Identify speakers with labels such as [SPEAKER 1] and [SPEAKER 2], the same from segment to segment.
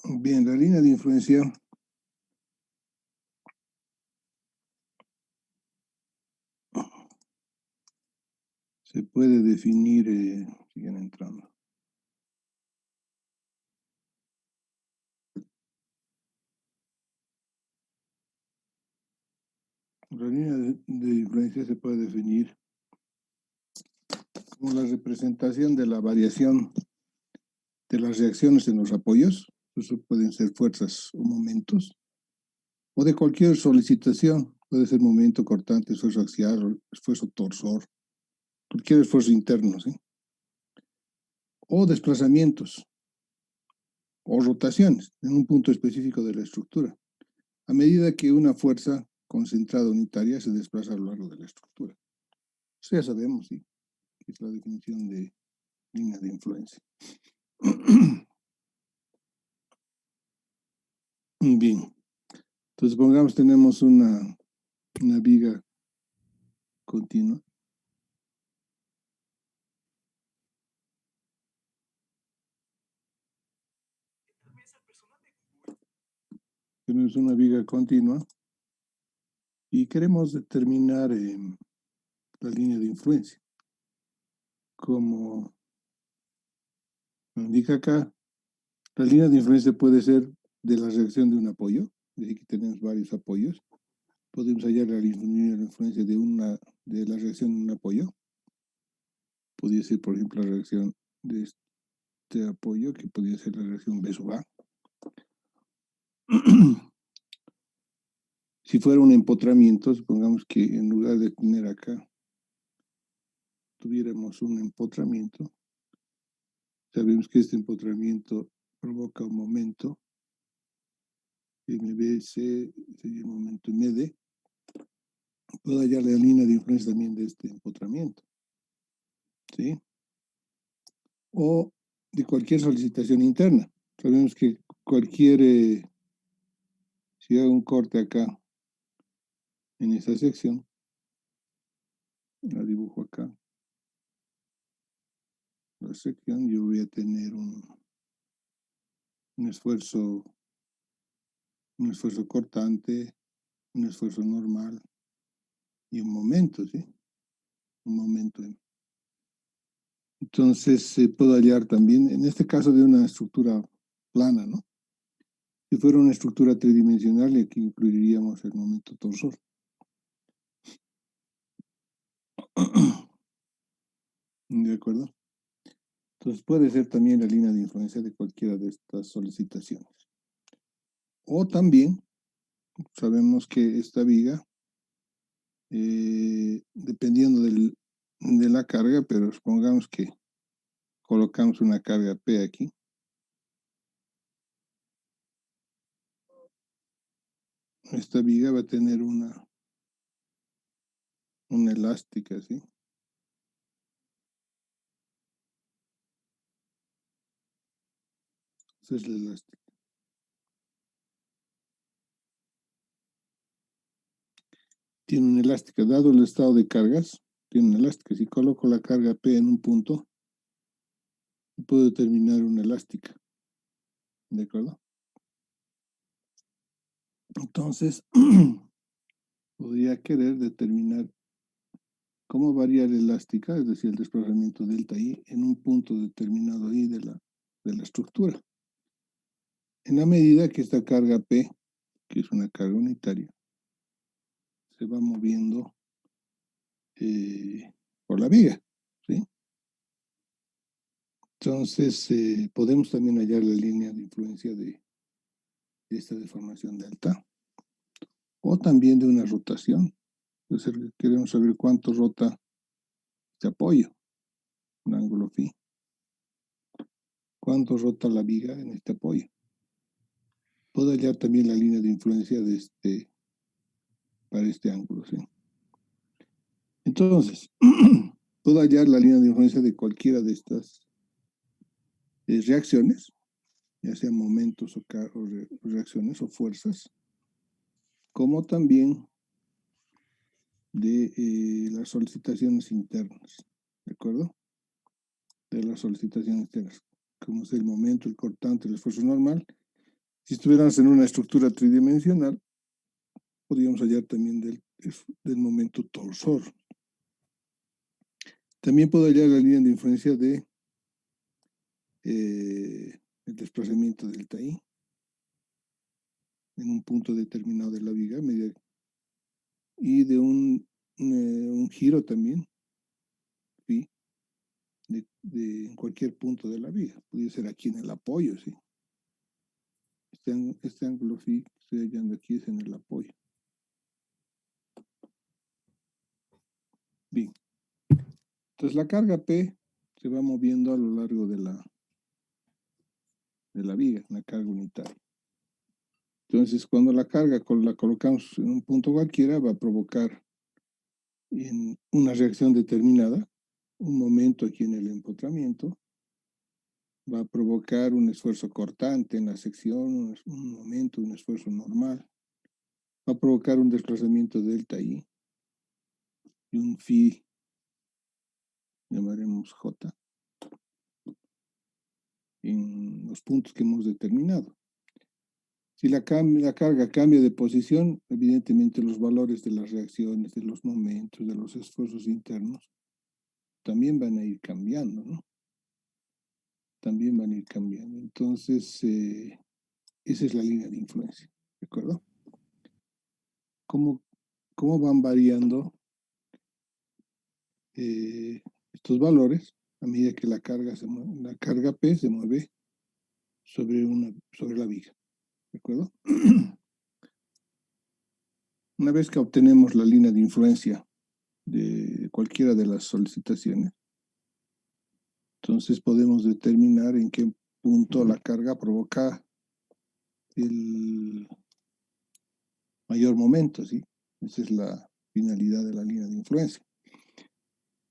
[SPEAKER 1] Bien, la línea de influencia se puede definir, siguen entrando. La línea de influencia se puede definir como la representación de la variación de las reacciones en los apoyos. Eso pueden ser fuerzas o momentos, o de cualquier solicitación. Puede ser momento cortante, esfuerzo axial, esfuerzo torsor, cualquier esfuerzo interno, ¿sí? O desplazamientos o rotaciones en un punto específico de la estructura, a medida que una fuerza concentrada unitaria se desplaza a lo largo de la estructura. Eso ya sabemos, ¿sí? Que es la definición de línea de influencia. Bien, entonces pongamos, tenemos una viga continua. Tenemos una viga continua y queremos determinar la línea de influencia. Como indica acá, la línea de influencia puede ser de la reacción de un apoyo, es decir, que tenemos varios apoyos. Podemos hallar la línea de influencia de la reacción de un apoyo. Podría ser, por ejemplo, la reacción de este apoyo, que podría ser la reacción B sub A. Si fuera un empotramiento, supongamos que en lugar de tener acá, tuviéramos un empotramiento. Sabemos que este empotramiento provoca un momento MBC, sería el momento MD. Puedo hallar la línea de influencia también de este empotramiento, ¿sí? O de cualquier solicitación interna. Sabemos que si hago un corte acá, en esta sección, la dibujo acá, la sección, yo voy a tener un esfuerzo cortante, un esfuerzo normal y un momento, ¿sí? Un momento. Entonces se puede hallar también, en este caso de una estructura plana, ¿no? Si fuera una estructura tridimensional, y aquí incluiríamos el momento torsor. ¿De acuerdo? Entonces puede ser también la línea de influencia de cualquiera de estas solicitaciones. O también sabemos que esta viga, dependiendo de la carga, pero supongamos que colocamos una carga P aquí. Esta viga va a tener una elástica, ¿sí? Esa es la elástica. Tiene una elástica, dado el estado de cargas, tiene una elástica. Si coloco la carga P en un punto, puedo determinar una elástica. ¿De acuerdo? Entonces, podría querer determinar cómo varía la elástica, es decir, el desplazamiento delta I, en un punto determinado I de la estructura. En la medida que esta carga P, que es una carga unitaria, se va moviendo por la viga, ¿sí? Entonces, podemos también hallar la línea de influencia de esta deformación delta, o también de una rotación. Es decir, queremos saber cuánto rota este apoyo, un ángulo phi. ¿Cuánto rota la viga en este apoyo? Puedo hallar también la línea de influencia para este ángulo, ¿sí? Entonces, puedo hallar la línea de influencia de cualquiera de estas reacciones, ya sean momentos o reacciones o fuerzas, como también de las solicitaciones internas, ¿de acuerdo? De las solicitaciones internas, como es el momento, el cortante, el esfuerzo normal, Si estuviéramos en una estructura tridimensional, podríamos hallar también del momento torsor. También puedo hallar la línea de influencia de el desplazamiento delta I en un punto determinado de la viga y de un giro también, ¿sí? En cualquier punto de la viga. Podría ser aquí en el apoyo, ¿sí? Este ángulo phi que estoy hallando aquí es en el apoyo. Bien. Entonces la carga P se va moviendo a lo largo de la viga, la carga unitaria. Entonces cuando la carga la colocamos en un punto cualquiera, va a provocar en una reacción determinada, un momento aquí en el empotramiento, va a provocar un esfuerzo cortante en la sección, un momento, un esfuerzo normal, va a provocar un desplazamiento delta I y un phi, llamaremos J, en los puntos que hemos determinado. Si la carga cambia de posición, evidentemente los valores de las reacciones, de los momentos, de los esfuerzos internos, también van a ir cambiando, ¿no? También van a ir cambiando. Entonces, esa es la línea de influencia, ¿de acuerdo? ¿Cómo van variando estos valores a medida que la carga P se mueve sobre la viga? ¿De acuerdo? Una vez que obtenemos la línea de influencia de cualquiera de las solicitaciones, entonces podemos determinar en qué punto la carga provoca el mayor momento, ¿sí? Esa es la finalidad de la línea de influencia.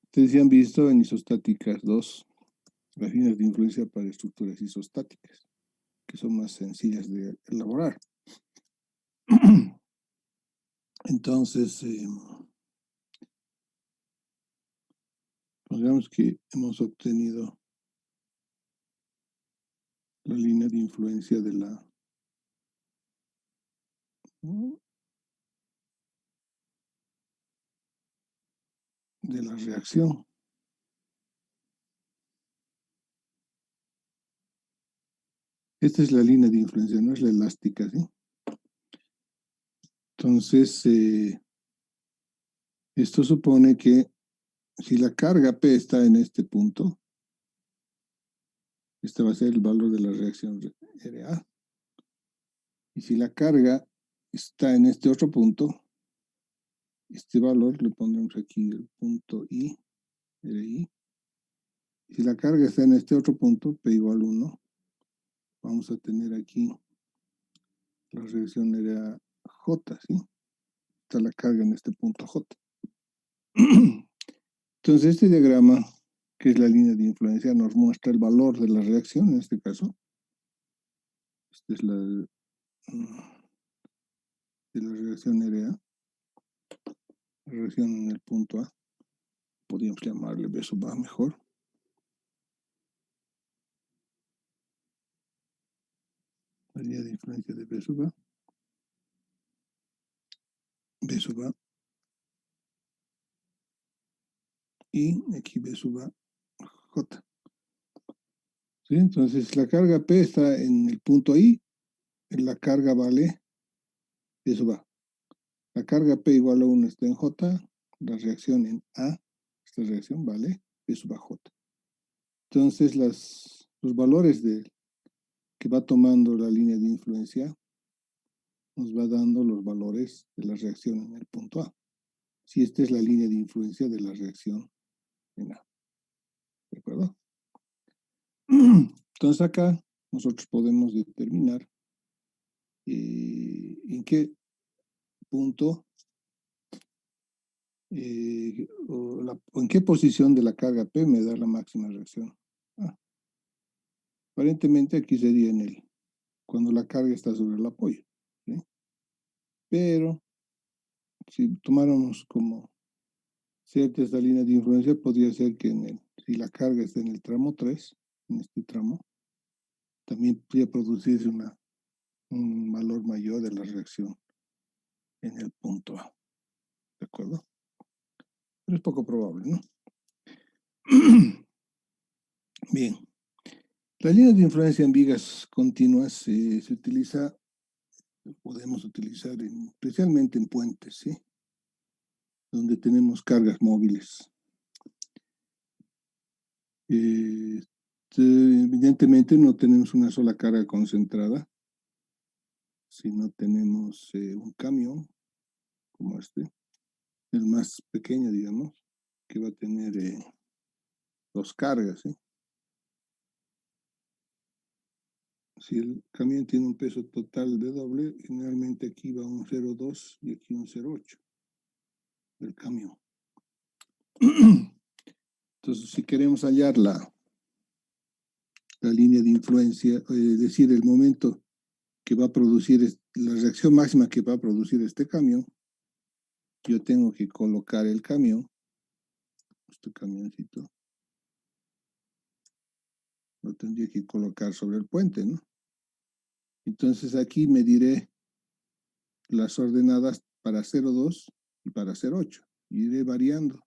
[SPEAKER 1] Ustedes ya han visto en isostáticas 2 las líneas de influencia para estructuras isostáticas, que son más sencillas de elaborar. Entonces, digamos que hemos obtenido la línea de influencia de la reacción. Esta es la línea de influencia, no es la elástica, ¿sí? Entonces, esto supone que si la carga P está en este punto, este va a ser el valor de la reacción RA. Y si la carga está en este otro punto, este valor le pondremos aquí el punto I, RI. Si la carga está en este otro punto, P igual 1, vamos a tener aquí la reacción RA J, ¿sí? Está la carga en este punto J. Entonces, este diagrama, que es la línea de influencia, nos muestra el valor de la reacción, en este caso. Esta es de la reacción RA, la reacción en el punto A. Podríamos llamarle B sub A mejor. La línea de influencia de B sub A. B sub A. Y aquí B sub A J. ¿Sí? Entonces, la carga P está en el punto I. La carga vale B sub A. La carga P igual a 1 está en J. La reacción en A, esta reacción vale B sub A J. Entonces, los valores que va tomando la línea de influencia nos va dando los valores de la reacción en el punto A. Si esta es la línea de influencia de la reacción en A. ¿De acuerdo? Entonces acá nosotros podemos determinar en qué punto o en qué posición de la carga P me da la máxima reacción. Aparentemente aquí sería cuando la carga está sobre el apoyo, ¿sí? Pero si tomáramos como cierta esta línea de influencia, podría ser que si la carga está en el tramo 3, en este tramo, también podría producirse una un valor mayor de la reacción en el punto A. ¿De acuerdo? Pero es poco probable, ¿no? Bien. La línea de influencia en vigas continuas se utiliza, podemos utilizar especialmente en puentes, ¿sí? Donde tenemos cargas móviles. Evidentemente no tenemos una sola carga concentrada, sino tenemos un camión como este, el más pequeño, digamos, que va a tener dos cargas, ¿sí? Si el camión tiene un peso total de doble, generalmente aquí va un 0,2 y aquí un 0,8 del camión. Entonces, si queremos hallar la línea de influencia, es decir, el momento que va a producir, la reacción máxima que va a producir este camión, yo tengo que colocar el camión, este camioncito, lo tendría que colocar sobre el puente, ¿no? Entonces aquí mediré las ordenadas para 0,2 y para 0,8. Y iré variando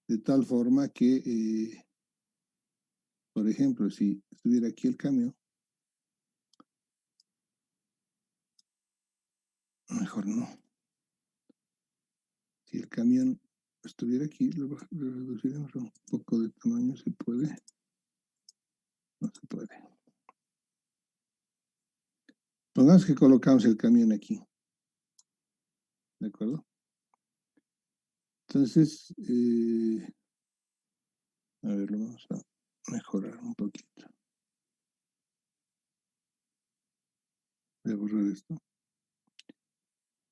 [SPEAKER 1] de tal forma que, por ejemplo, si estuviera aquí el camión, mejor no. Si el camión estuviera aquí, lo reduciremos un poco de tamaño, ¿se puede? No se puede. Pongamos que colocamos el camión aquí. ¿De acuerdo? Entonces, a ver, lo vamos a mejorar un poquito. Voy a borrar esto.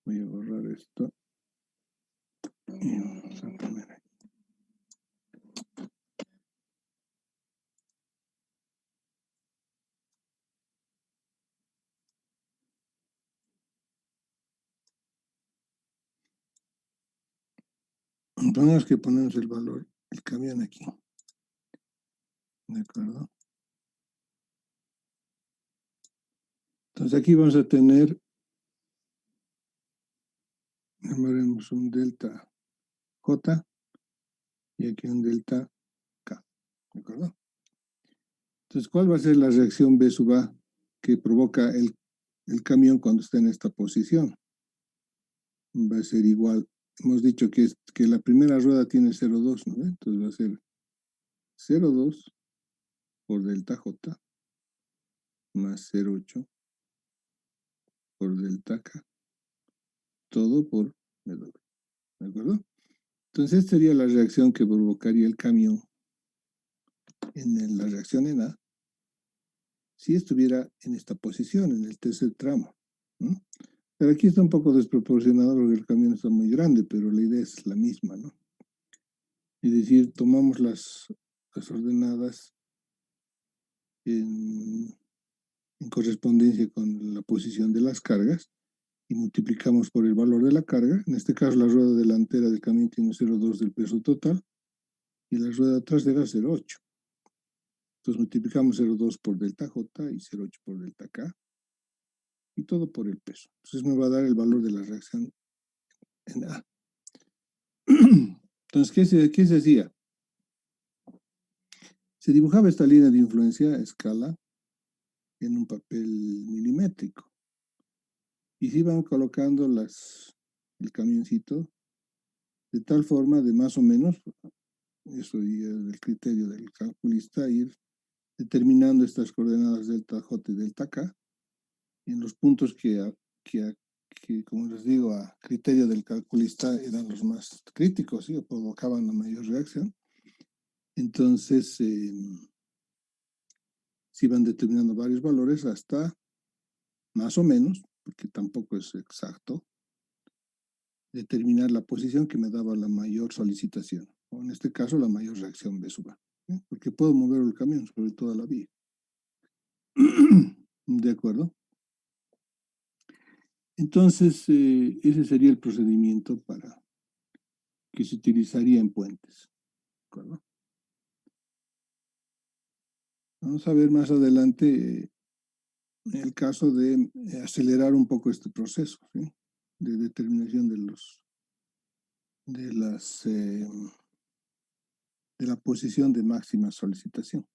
[SPEAKER 1] Voy a borrar esto. Y vamos a poner aquí. Pongamos que ponemos el valor, el camión aquí. ¿De acuerdo? Entonces aquí vamos a tener, llamaremos un delta J y aquí un delta K. ¿De acuerdo? Entonces, ¿cuál va a ser la reacción B sub A que provoca el camión cuando está en esta posición? Va a ser igual. Hemos dicho que la primera rueda tiene 0,2, ¿no? Entonces va a ser 0,2 por delta J más 0,8 por delta K, todo por W. ¿De acuerdo? Entonces, esta sería la reacción que provocaría el camión en la reacción en A si estuviera en esta posición, en el tercer tramo, ¿no? Pero aquí está un poco desproporcionado porque el camión está muy grande, pero la idea es la misma, ¿no? Es decir, tomamos las ordenadas en correspondencia con la posición de las cargas y multiplicamos por el valor de la carga. En este caso, la rueda delantera del camión tiene 0,2 del peso total y la rueda trasera 0,8. Entonces multiplicamos 0,2 por delta J y 0,8 por delta K y todo por el peso. Entonces me va a dar el valor de la reacción en A. Entonces, ¿qué se hacía? Se dibujaba esta línea de influencia a escala en un papel milimétrico y se iban colocando el camioncito de tal forma de más o menos, eso ya es el criterio del calculista, ir determinando estas coordenadas delta J y delta K en los puntos que, como les digo, a criterio del calculista eran los más críticos, ¿sí? O provocaban la mayor reacción. Entonces, se iban determinando varios valores hasta más o menos, porque tampoco es exacto, determinar la posición que me daba la mayor solicitación, o en este caso la mayor reacción B sub A, ¿sí? Porque puedo mover el camión sobre toda la vía. ¿De acuerdo? Entonces, ese sería el procedimiento que se utilizaría en puentes. ¿De acuerdo? Vamos a ver más adelante en el caso de acelerar un poco este proceso, ¿sí?, de determinación de la posición de máxima solicitación.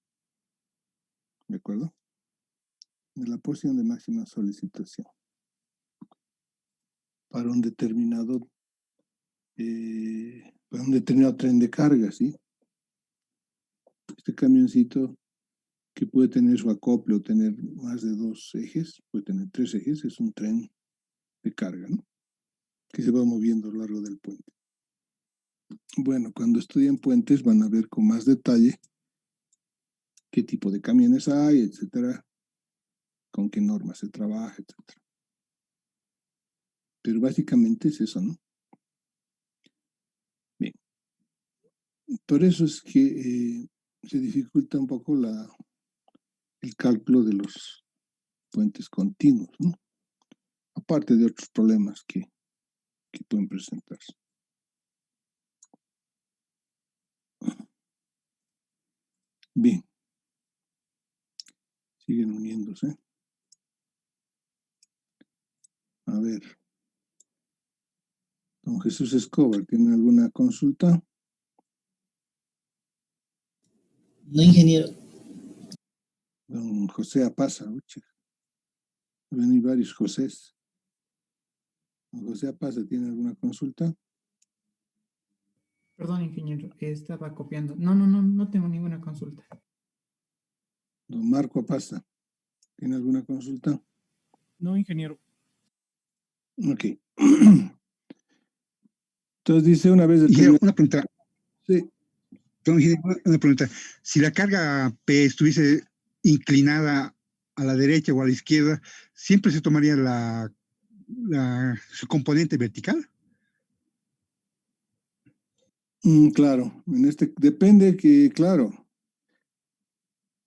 [SPEAKER 1] ¿De acuerdo? De la posición de máxima solicitación para un determinado tren de carga, ¿sí? Este camioncito que puede tener su acople o tener más de 2 ejes, puede tener 3 ejes, es un tren de carga, ¿no?, que se va moviendo a lo largo del puente. Bueno, cuando estudian puentes van a ver con más detalle qué tipo de camiones hay, etcétera, con qué normas se trabaja, etcétera. Pero básicamente es eso, ¿no? Bien. Por eso es que se dificulta un poco el cálculo de los puentes continuos, ¿no? Aparte de otros problemas que pueden presentarse. Bien. Siguen uniéndose. A ver. Don Jesús Escobar, ¿tiene alguna consulta?
[SPEAKER 2] No, ingeniero.
[SPEAKER 1] Don José Apaza, hay varios Josés. Don José Apaza, ¿tiene alguna consulta?
[SPEAKER 3] Perdón, ingeniero, estaba copiando. No tengo ninguna consulta.
[SPEAKER 1] Don Marco Apaza, ¿tiene alguna consulta?
[SPEAKER 4] No, ingeniero.
[SPEAKER 1] Ok. Entonces dice una vez...
[SPEAKER 5] Una pregunta.
[SPEAKER 1] Sí.
[SPEAKER 5] Una pregunta. Si la carga P estuviese inclinada a la derecha o a la izquierda, ¿siempre se tomaría su componente vertical?
[SPEAKER 1] Claro, depende que, claro,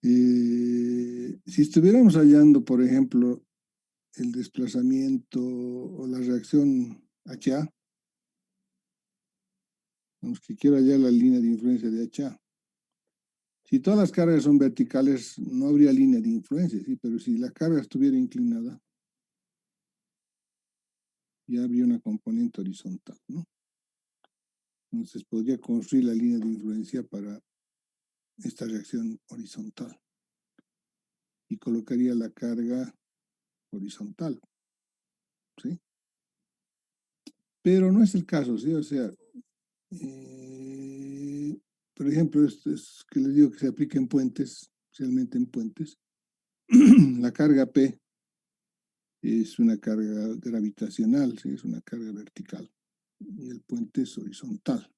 [SPEAKER 1] si estuviéramos hallando, por ejemplo, el desplazamiento o la reacción HA, vamos, que quiero hallar la línea de influencia de HA. Si todas las cargas son verticales, no habría línea de influencia, ¿sí? Pero si la carga estuviera inclinada, ya habría una componente horizontal, ¿no? Entonces podría construir la línea de influencia para esta reacción horizontal y colocaría la carga horizontal, ¿sí? Pero no es el caso, ¿sí? O sea, por ejemplo, esto es que les digo que se aplica en puentes, especialmente en puentes. La carga P es una carga gravitacional, ¿sí? Es una carga vertical y el puente es horizontal.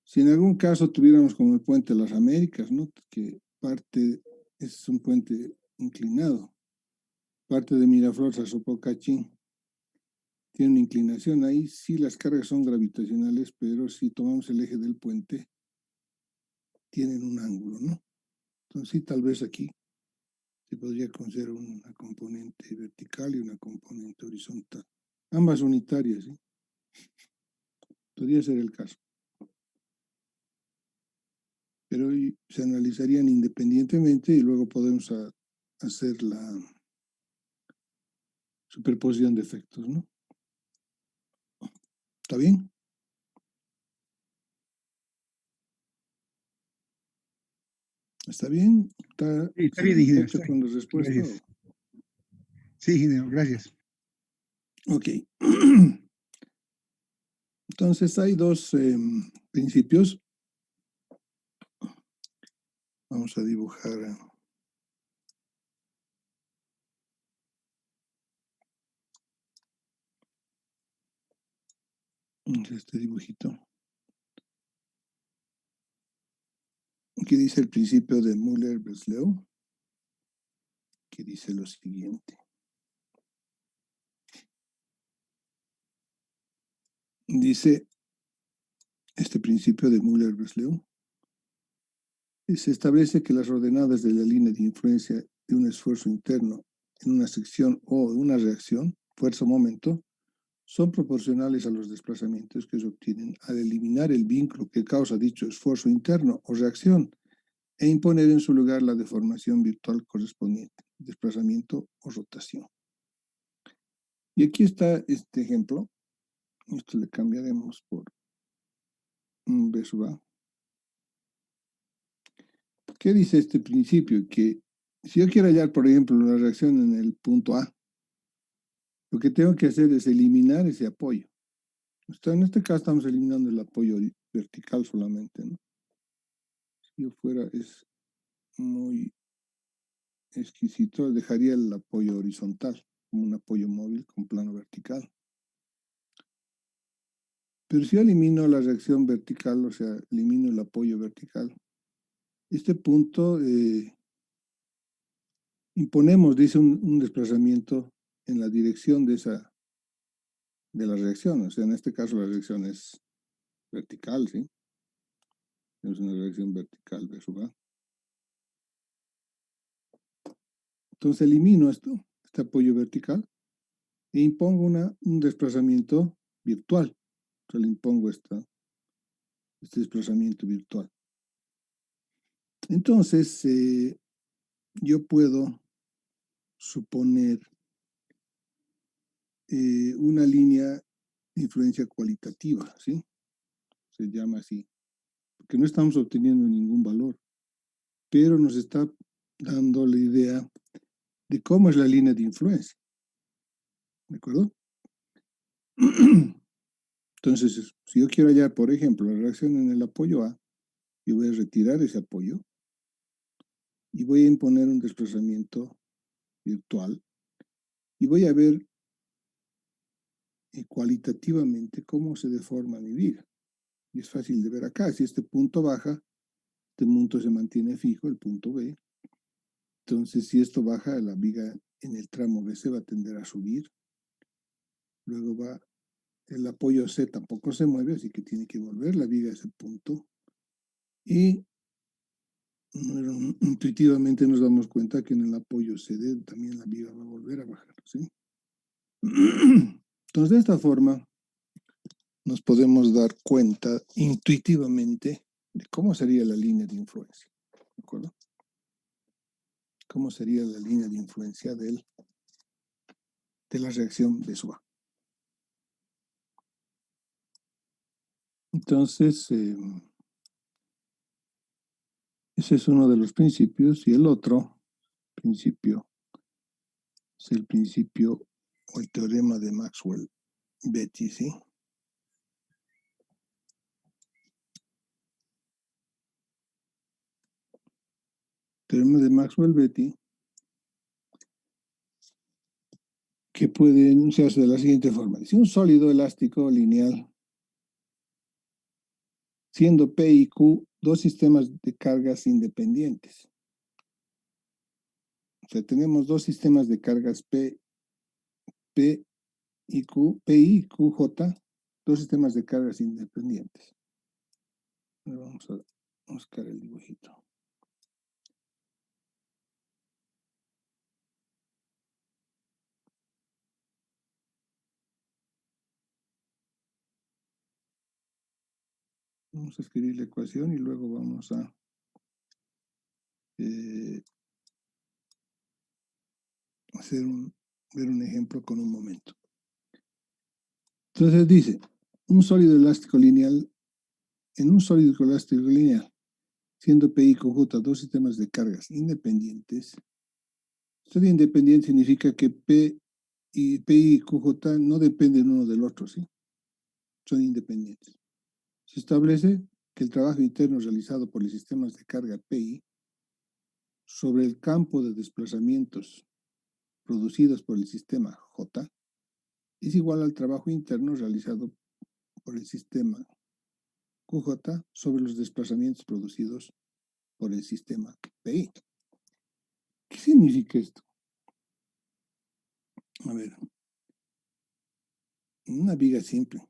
[SPEAKER 1] Si en algún caso tuviéramos como el puente de las Américas, ¿no?, que parte es un puente inclinado, parte de Miraflores a Sopocachín tiene una inclinación, ahí sí las cargas son gravitacionales, pero si tomamos el eje del puente, tienen un ángulo, ¿no? Entonces sí, tal vez aquí se podría considerar una componente vertical y una componente horizontal. Ambas unitarias, ¿sí? Podría ser el caso. Pero se analizarían independientemente y luego podemos hacer la superposición de efectos, ¿no? ¿Está bien? ¿Está bien?
[SPEAKER 5] Está bien, ingeniero.
[SPEAKER 1] ¿Está con la respuesta?
[SPEAKER 5] Gracias. Sí, ingeniero, gracias.
[SPEAKER 1] Ok. Entonces hay dos principios. Vamos a dibujar este dibujito. Aquí dice el principio de Müller-Breslau, que dice lo siguiente. Dice este principio de Müller-Breslau. Se establece que las ordenadas de la línea de influencia de un esfuerzo interno en una sección o de una reacción, fuerza o momento, son proporcionales a los desplazamientos que se obtienen al eliminar el vínculo que causa dicho esfuerzo interno o reacción e imponer en su lugar la deformación virtual correspondiente. desplazamiento o rotación. Y aquí está este ejemplo. Esto le cambiaremos por un B sub A. ¿Qué dice este principio? Que si yo quiero hallar, por ejemplo, la reacción en el punto A, lo que tengo que hacer es eliminar ese apoyo. En este caso estamos eliminando el apoyo vertical solamente, ¿no? Si yo fuera, es muy exquisito, dejaría el apoyo horizontal como un apoyo móvil con plano vertical. Pero si yo elimino la reacción vertical, o sea, elimino el apoyo vertical, este punto imponemos, dice, un desplazamiento en la dirección de la reacción. O sea, en este caso la reacción es vertical, ¿sí? Es una reacción vertical, B sub A. Entonces elimino este apoyo vertical, e impongo un desplazamiento virtual. O sea, le impongo este desplazamiento virtual. Entonces, yo puedo suponer una línea de influencia cualitativa, ¿sí? Se llama así, porque no estamos obteniendo ningún valor, pero nos está dando la idea de cómo es la línea de influencia. ¿De acuerdo? Entonces, si yo quiero hallar, por ejemplo, la reacción en el apoyo A, yo voy a retirar ese apoyo y voy a imponer un desplazamiento virtual y voy a ver cualitativamente cómo se deforma mi viga. Y es fácil de ver acá. Si este punto baja, este punto se mantiene fijo, el punto B. Entonces, si esto baja, la viga en el tramo B se va a tender a subir. Luego el apoyo C tampoco se mueve, así que tiene que volver la viga a ese punto. Y intuitivamente nos damos cuenta que en el apoyo CD también la viga va a volver a bajar, ¿sí? Entonces, de esta forma, nos podemos dar cuenta intuitivamente de cómo sería la línea de influencia, ¿de acuerdo? Cómo sería la línea de influencia de la reacción de SUA. Entonces, ese es uno de los principios, y el otro principio es el principio o el teorema de Maxwell-Betti, ¿sí? Teorema de Maxwell-Betti, que puede enunciarse de la siguiente forma. Si un sólido elástico lineal, siendo P y Q dos sistemas de cargas independientes. O sea, tenemos dos sistemas de cargas P y Q, PI, QJ, dos sistemas de cargas independientes. Ahora vamos a buscar el dibujito. Vamos a escribir la ecuación y luego vamos a ver un ejemplo con un momento. Entonces dice, un sólido elástico lineal, en un sólido elástico lineal, siendo PI y QJ dos sistemas de cargas independientes. Esto de independiente significa que PI y QJ no dependen uno del otro, ¿sí? Son independientes. Se establece que el trabajo interno realizado por los sistemas de carga PI sobre el campo de desplazamientos producidos por el sistema J es igual al trabajo interno realizado por el sistema QJ sobre los desplazamientos producidos por el sistema PI. ¿Qué significa esto? A ver, una viga simple.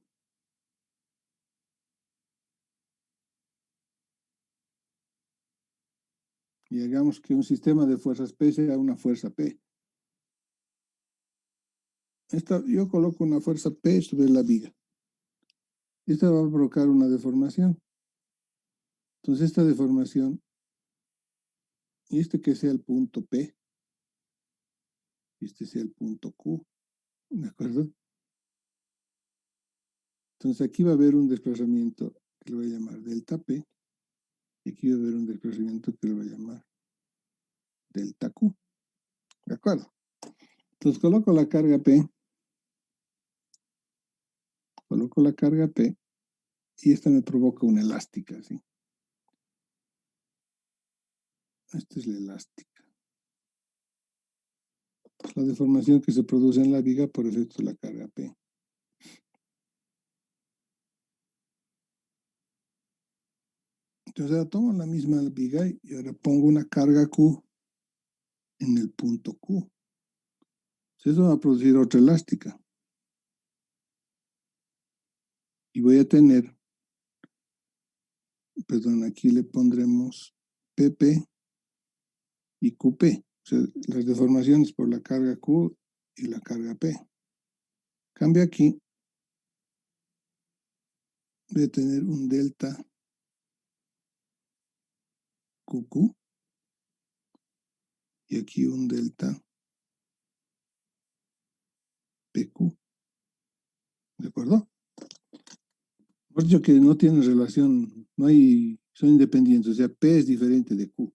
[SPEAKER 1] Y hagamos que un sistema de fuerzas P sea una fuerza P. Yo coloco una fuerza P sobre la viga. Esta va a provocar una deformación. Entonces esta deformación, y que sea el punto P, y este sea el punto Q, ¿de acuerdo? Entonces aquí va a haber un desplazamiento que lo voy a llamar delta P, y aquí va a haber un desplazamiento que lo voy a llamar delta Q, ¿de acuerdo? Entonces coloco la carga P, y esta me provoca una elástica, ¿sí? Esta es la elástica. La deformación que se produce en la viga por efecto de la carga P. Entonces ahora tomo la misma viga y ahora pongo una carga Q en el punto Q. Entonces eso va a producir otra elástica. Y voy a tener, perdón, aquí le pondremos PP y QP. O sea, las deformaciones por la carga Q y la carga P. Cambio aquí, voy a tener un delta QQ y aquí un delta PQ. ¿De acuerdo? Por dicho que no tienen relación, no hay, son independientes, o sea, P es diferente de Q.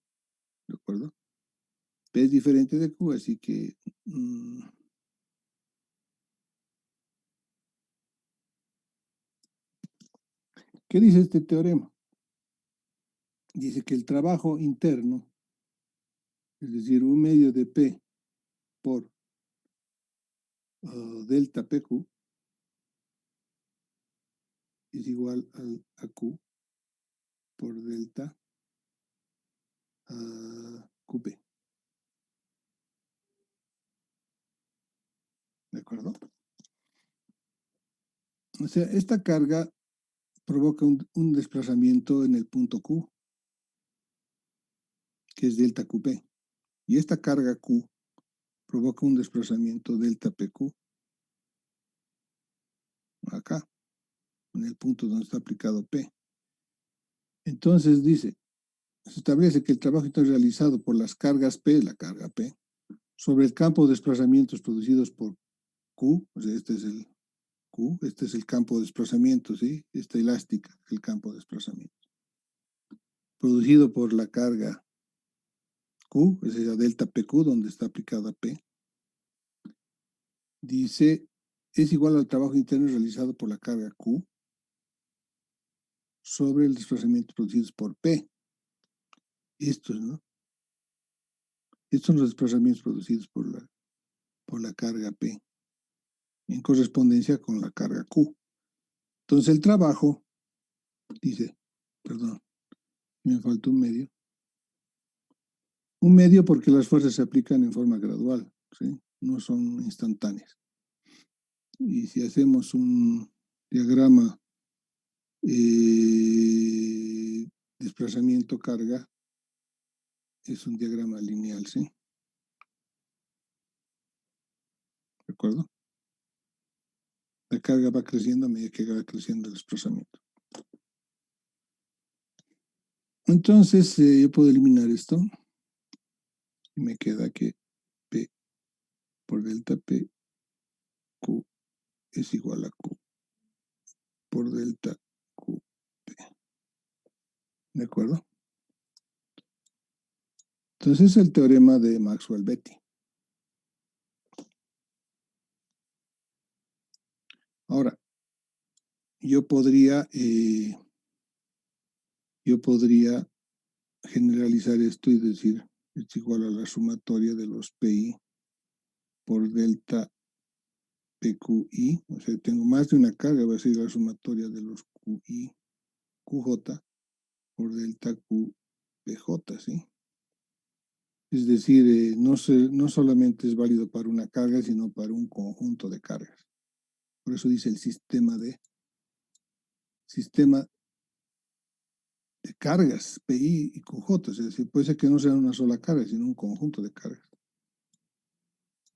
[SPEAKER 1] ¿De acuerdo? P es diferente de Q, así que ¿qué dice este teorema? Dice que el trabajo interno, es decir, un medio de P por delta PQ, es igual a Q por delta QP. ¿De acuerdo? O sea, esta carga provoca un desplazamiento en el punto Q, que es delta QP. Y esta carga Q provoca un desplazamiento delta PQ acá, en el punto donde está aplicado P. Entonces dice, se establece que el trabajo está realizado por las cargas P, la carga P, sobre el campo de desplazamientos producidos por Q, o sea, este es el Q, este es el campo de desplazamiento, ¿sí? Esta elástica, el campo de desplazamiento. Producido por la carga Q, es la delta PQ, donde está aplicada P. Dice, es igual al trabajo interno realizado por la carga Q sobre el desplazamiento producido por P. Estos, ¿no? Estos son los desplazamientos producidos por la carga P, en correspondencia con la carga Q. Entonces el trabajo, dice, perdón, me faltó un medio. Un medio porque las fuerzas se aplican en forma gradual, ¿sí? No son instantáneas. Y si hacemos un diagrama desplazamiento-carga, es un diagrama lineal, ¿sí? ¿De acuerdo? La carga va creciendo a medida que va creciendo el desplazamiento. Entonces, yo puedo eliminar esto. Y me queda que P por delta P, Q es igual a Q por delta Q, P. ¿De acuerdo? Entonces, es el teorema de Maxwell-Betti. Ahora, yo podría generalizar esto y decir es igual a la sumatoria de los PI por delta PQI, o sea, tengo más de una carga, va a ser la sumatoria de los QI, QJ por delta QPJ, ¿sí? Es decir, no solamente es válido para una carga, sino para un conjunto de cargas. Por eso dice el sistema de cargas, PI y QJ, es decir, puede ser que no sea una sola carga, sino un conjunto de cargas.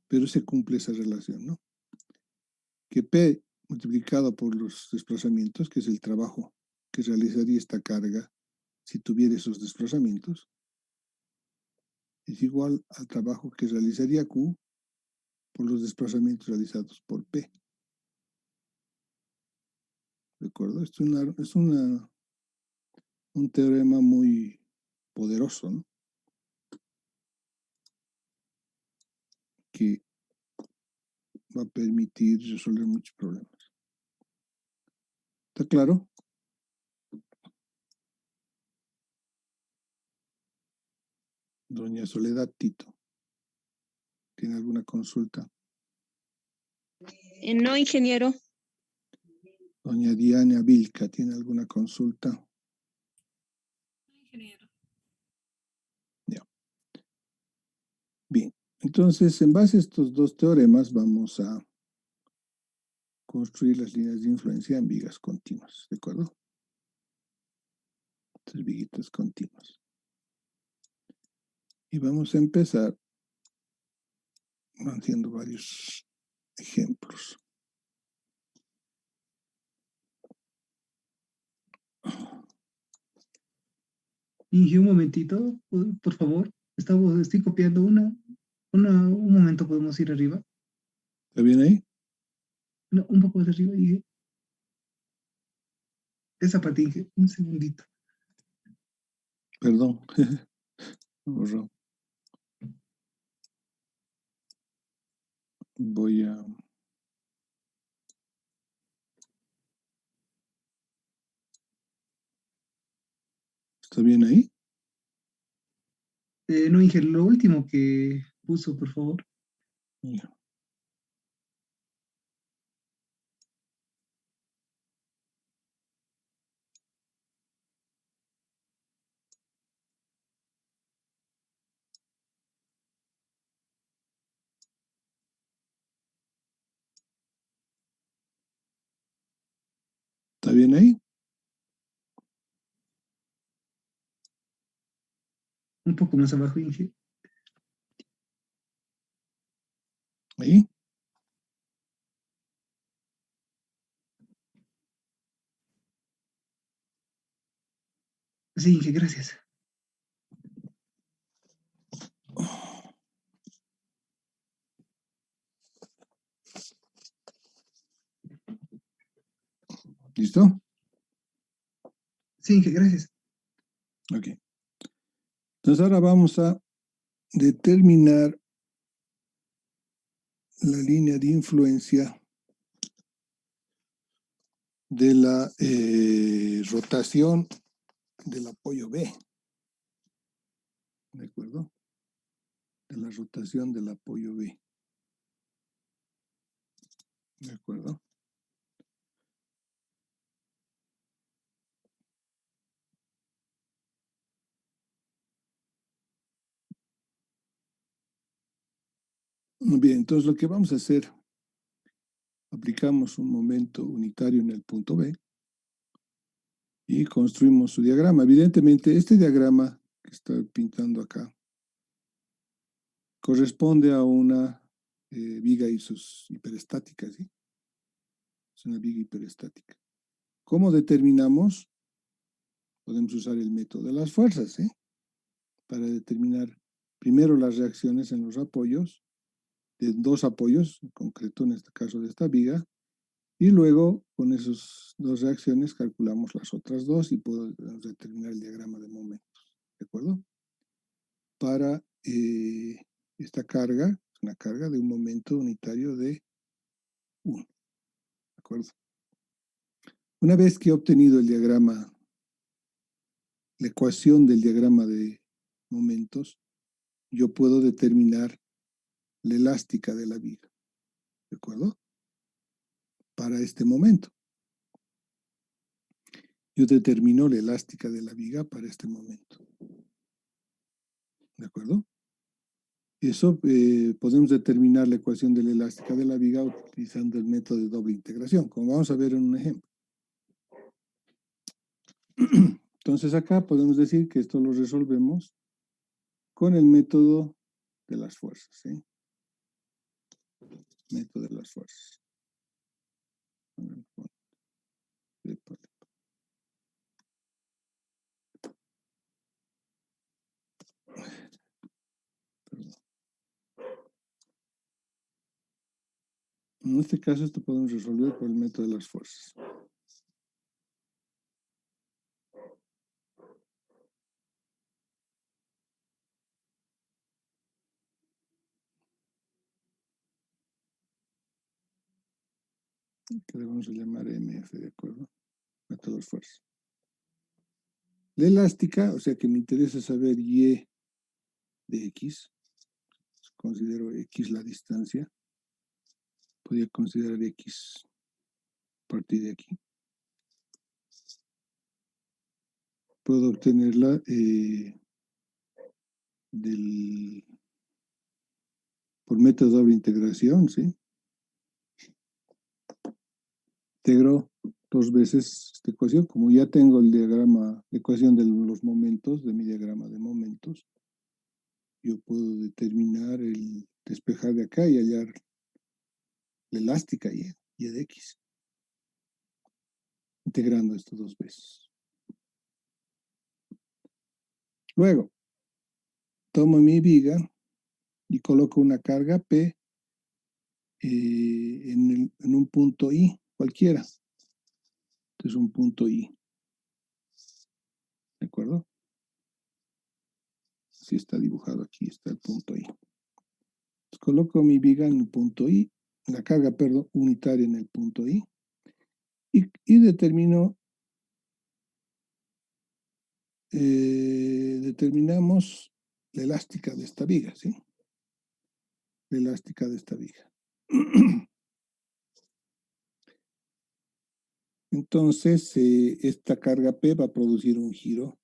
[SPEAKER 1] Pero se cumple esa relación, ¿no? Que P multiplicado por los desplazamientos, que es el trabajo que realizaría esta carga si tuviera esos desplazamientos, es igual al trabajo que realizaría Q por los desplazamientos realizados por P. ¿De acuerdo? Es un teorema muy poderoso, ¿no? Que va a permitir resolver muchos problemas. ¿Está claro? Doña Soledad Tito, ¿tiene alguna consulta?
[SPEAKER 4] No, ingeniero.
[SPEAKER 1] Doña Diana Vilca, ¿tiene alguna consulta?
[SPEAKER 4] Ingeniero.
[SPEAKER 1] Ya. Bien, entonces en base a estos dos teoremas vamos a construir las líneas de influencia en vigas continuas, ¿de acuerdo? Estas viguitas continuas. Y vamos a empezar haciendo varios ejemplos.
[SPEAKER 2] Inge, un momentito, por favor. Estoy copiando un momento, podemos ir arriba.
[SPEAKER 1] ¿Está bien ahí?
[SPEAKER 2] No, un poco más arriba, Inge. Esa parte, Inge, un segundito.
[SPEAKER 1] Perdón. Borró. Voy a... ¿Está bien ahí?
[SPEAKER 2] No, Inge, lo último que puso, por favor.
[SPEAKER 1] Ya. ¿Está bien ahí?
[SPEAKER 2] Un poco más abajo, Inge.
[SPEAKER 1] ¿Ahí?
[SPEAKER 2] Sí, Inge, gracias.
[SPEAKER 1] ¿Listo?
[SPEAKER 2] Sí, Inge, gracias.
[SPEAKER 1] Ok. Entonces ahora vamos a determinar la línea de influencia de la rotación del apoyo B. ¿De acuerdo? De la rotación del apoyo B. ¿De acuerdo? Muy bien, entonces lo que vamos a hacer, aplicamos un momento unitario en el punto B y construimos su diagrama. Evidentemente, este diagrama que estoy pintando acá corresponde a una viga y sus hiperestáticas, ¿sí? Es una viga hiperestática. ¿Cómo determinamos? Podemos usar el método de las fuerzas, ¿sí? Para determinar primero las reacciones en los apoyos, de dos apoyos, en concreto en este caso de esta viga, y luego con esas dos reacciones calculamos las otras dos y podemos determinar el diagrama de momentos, ¿de acuerdo? Para esta carga, una carga de un momento unitario de 1, ¿de acuerdo? Una vez que he obtenido el diagrama, la ecuación del diagrama de momentos, yo puedo determinar la elástica de la viga, ¿de acuerdo? Para este momento. Yo determino la elástica de la viga para este momento. ¿De acuerdo? Eso podemos determinar la ecuación de la elástica de la viga utilizando el método de doble integración, como vamos a ver en un ejemplo. Entonces acá podemos decir que esto lo resolvemos con el método de las fuerzas, ¿sí? Método de las fuerzas. Perdón. En este caso, esto podemos resolver por el método de las fuerzas. Que le vamos a llamar MF, ¿de acuerdo? Método de las fuerzas. La elástica, o sea que me interesa saber Y de X. Considero X la distancia. Podría considerar X a partir de aquí. Puedo obtenerla por método de doble integración, ¿sí? Integro 2 veces esta ecuación. Como ya tengo el diagrama, la ecuación de los momentos, de mi diagrama de momentos, yo puedo determinar el despejar de acá y hallar la elástica Y de X, integrando esto 2 veces. Luego, tomo mi viga y coloco una carga P en un punto I, cualquiera. Este es un punto I. ¿De acuerdo? Así está dibujado aquí, está el punto I. Entonces, coloco mi viga en el punto I, la carga, perdón, unitaria en el punto I, y determino, determinamos la elástica de esta viga, ¿sí? La elástica de esta viga. Entonces, esta carga P va a producir un giro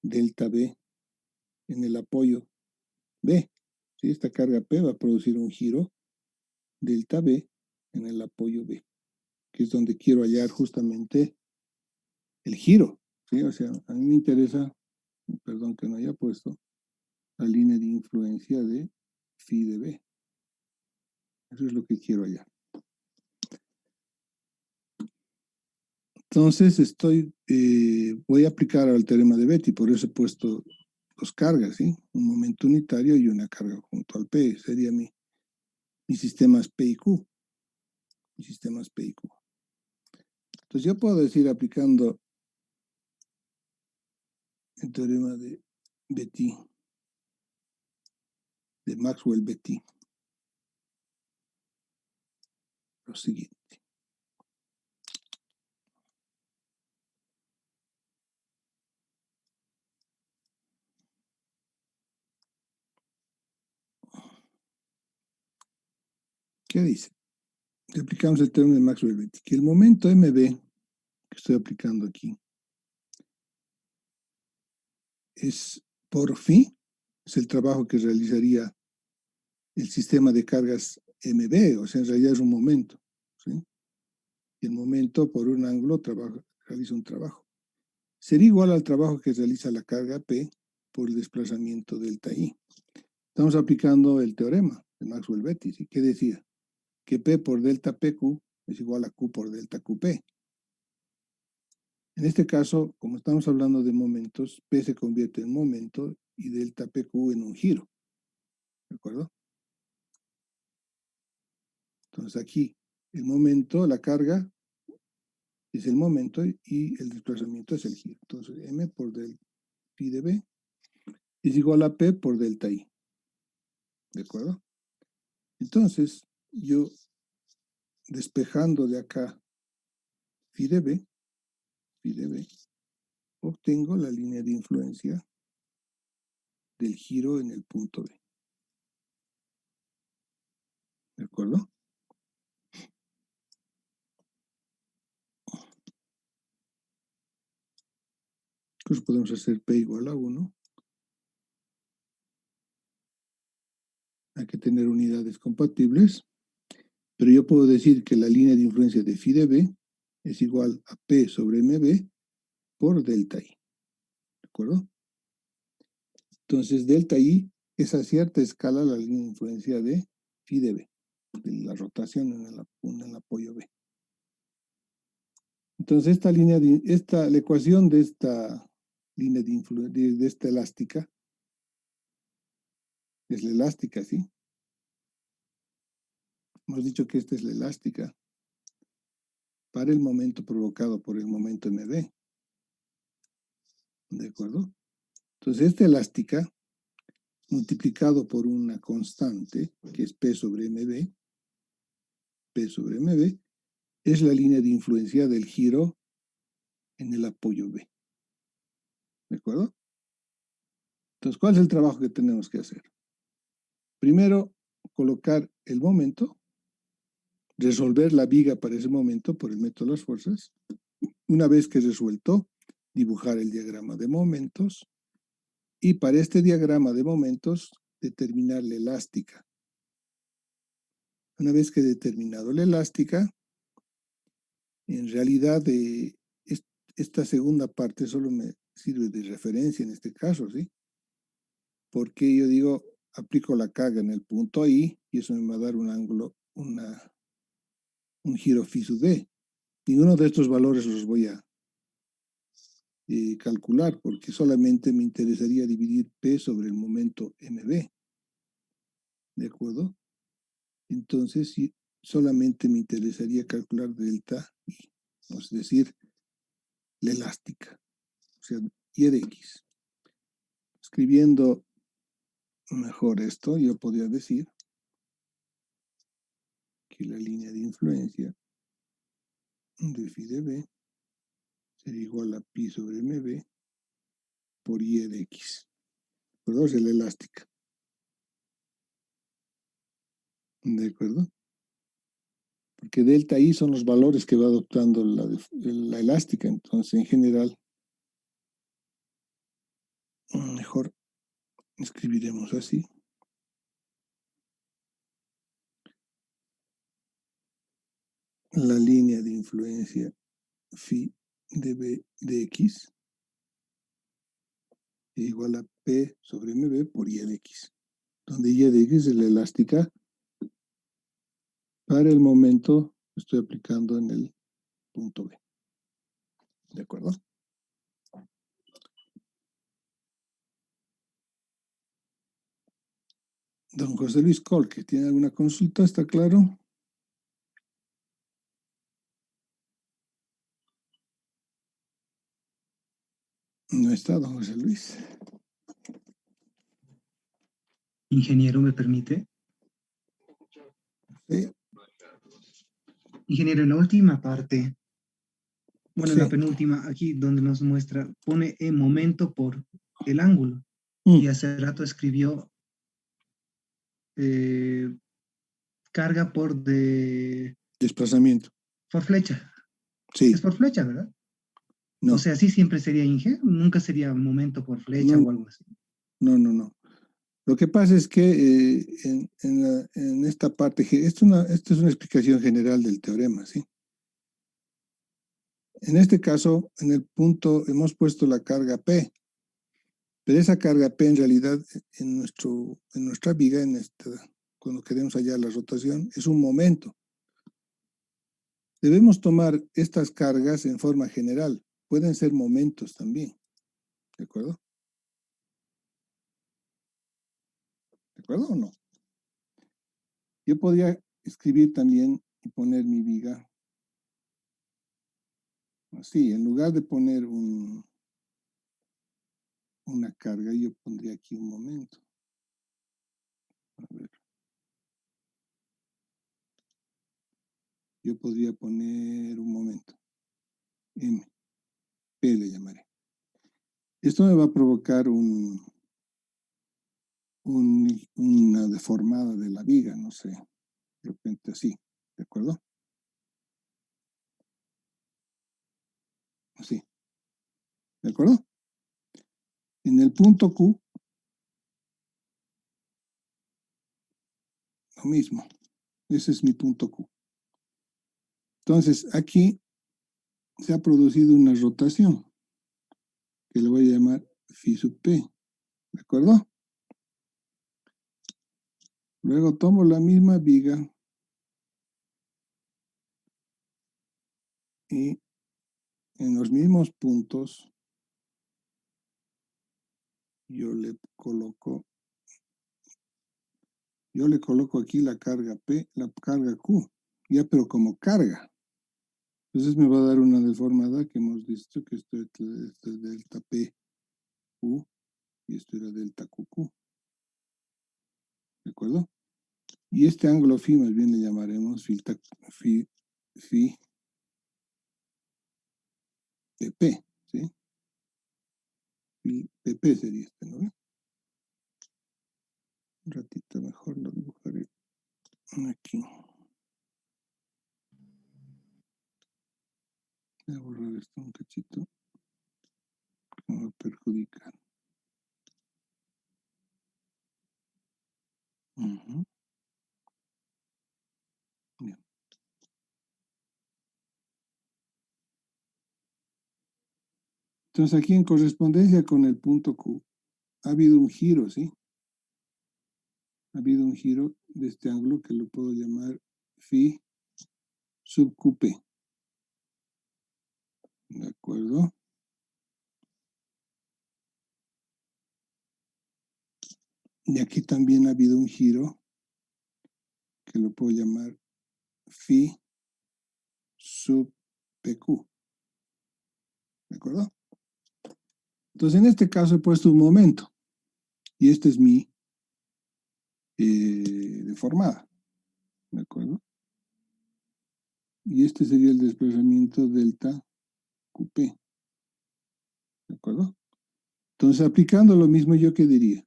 [SPEAKER 1] delta B en el apoyo B. ¿Sí? Esta carga P va a producir un giro delta B en el apoyo B, que es donde quiero hallar justamente el giro. ¿Sí? O sea, a mí me interesa, perdón que no haya puesto, la línea de influencia de phi de B. Eso es lo que quiero hallar. Entonces voy a aplicar al teorema de Betti, por eso he puesto dos cargas, ¿sí? Un momento unitario y una carga junto al P. Sería mi sistemas P y Q. Mis sistemas P y Q. Entonces yo puedo decir, aplicando el teorema de Betti, de Maxwell-Betti, lo siguiente. ¿Qué dice? Si aplicamos el teorema de Maxwell-Betti, que el momento MB que estoy aplicando aquí es por phi, es el trabajo que realizaría el sistema de cargas MB, o sea, en realidad es un momento, ¿sí? Y el momento por un ángulo realiza un trabajo. Sería igual al trabajo que realiza la carga P por el desplazamiento delta I. Estamos aplicando el teorema de Maxwell-Betti, ¿sí? ¿Qué decía? Que P por delta PQ es igual a Q por delta QP. En este caso, como estamos hablando de momentos, P se convierte en momento y delta PQ en un giro. ¿De acuerdo? Entonces aquí, el momento, la carga, es el momento y el desplazamiento es el giro. Entonces, M por del phi de B es igual a P por delta I. ¿De acuerdo? Entonces, yo despejando de acá phi de B, obtengo la línea de influencia del giro en el punto B. ¿De acuerdo? Entonces podemos hacer P igual a 1. Hay que tener unidades compatibles. Pero yo puedo decir que la línea de influencia de phi de B es igual a P sobre MB por delta I. ¿De acuerdo? Entonces, delta I es a cierta escala la línea de influencia de phi de B, de la rotación en el apoyo B. Entonces, la ecuación de esta línea de influencia, de esta elástica, es la elástica, ¿sí? hemos dicho que esta es la elástica para el momento provocado por el momento MB. ¿De acuerdo? Entonces, esta elástica, multiplicado por una constante, que es P sobre MB, es la línea de influencia del giro en el apoyo B. ¿De acuerdo? Entonces, ¿cuál es el trabajo que tenemos que hacer? Primero, colocar el momento, resolver la viga para ese momento por el método de las fuerzas. Una vez que resuelto, dibujar el diagrama de momentos y para este diagrama de momentos determinar la elástica. Una vez que he determinado la elástica, en realidad esta segunda parte solo me sirve de referencia en este caso, ¿sí? Porque yo digo, aplico la carga en el punto I y eso me va a dar un ángulo, un giro phi sub B. Ninguno de estos valores los voy a calcular porque solamente me interesaría dividir P sobre el momento MB. ¿De acuerdo? Entonces, solamente me interesaría calcular delta I, es decir, la elástica, o sea, Y de X. Escribiendo mejor esto, yo podría decir que la línea de influencia de phi de B sería igual a pi sobre mb por Y de X. ¿De acuerdo? Es la elástica. ¿De acuerdo? Porque delta I son los valores que va adoptando la elástica. Entonces, en general, mejor escribiremos así. La línea de influencia phi de B de X es igual a P sobre mb por Y de X. Donde Y de X es la elástica para el momento que estoy aplicando en el punto B. ¿De acuerdo? Don José Luis Colque, ¿tiene alguna consulta? ¿Está claro? No está, don José Luis.
[SPEAKER 2] Ingeniero, ¿me permite?
[SPEAKER 1] Sí.
[SPEAKER 2] Ingeniero, en la última parte, bueno, en la
[SPEAKER 1] Sí.
[SPEAKER 2] penúltima, aquí donde nos muestra, pone el momento por el ángulo.
[SPEAKER 1] Mm.
[SPEAKER 2] Y hace rato escribió carga
[SPEAKER 1] Desplazamiento.
[SPEAKER 2] por flecha.
[SPEAKER 1] Sí.
[SPEAKER 2] Es por flecha, ¿verdad?
[SPEAKER 1] No.
[SPEAKER 2] O sea, sí siempre sería Inge, nunca sería momento por flecha
[SPEAKER 1] No,
[SPEAKER 2] o algo así.
[SPEAKER 1] no. Lo que pasa es que en esta parte, esta es una explicación general del teorema, ¿sí? En este caso, en el punto hemos puesto la carga P, pero esa carga P en realidad en nuestra viga, cuando queremos hallar la rotación, es un momento. Debemos tomar estas cargas en forma general. Pueden ser momentos también. ¿De acuerdo? ¿De acuerdo o no? Yo podría escribir también y poner mi viga así. En lugar de poner una carga, yo pondría aquí un momento. A ver. Yo podría poner un momento. M. P le llamaré. Esto me va a provocar una deformada de la viga, no sé. De repente así. ¿De acuerdo? Así. ¿De acuerdo? En el punto Q, lo mismo. Ese es mi punto Q. Entonces, aquí se ha producido una rotación que le voy a llamar phi sub P. ¿De acuerdo? Luego tomo la misma viga y en los mismos puntos yo le coloco Yo le coloco aquí la carga P, la carga Q, ya, pero como carga. Entonces me va a dar una deformada que hemos visto que esto es delta P, Q, y esto era delta QQ. ¿De acuerdo? Y este ángulo phi más bien le llamaremos phi PP, ¿sí? Phi PP sería este, ¿no? Un ratito mejor lo dibujaré aquí. Voy a borrar esto un cachito. Que me va a perjudicar. Ujú. Bien. Entonces aquí en correspondencia con el punto Q, ha habido un giro, ¿sí? Ha habido un giro de este ángulo que lo puedo llamar phi sub QP. ¿De acuerdo? Y aquí también ha habido un giro que lo puedo llamar phi sub PQ. ¿De acuerdo? Entonces en este caso he puesto un momento. Y este es mi deformada. ¿De acuerdo? Y este sería el desplazamiento delta QP. ¿De acuerdo? Entonces, aplicando lo mismo, ¿yo qué diría?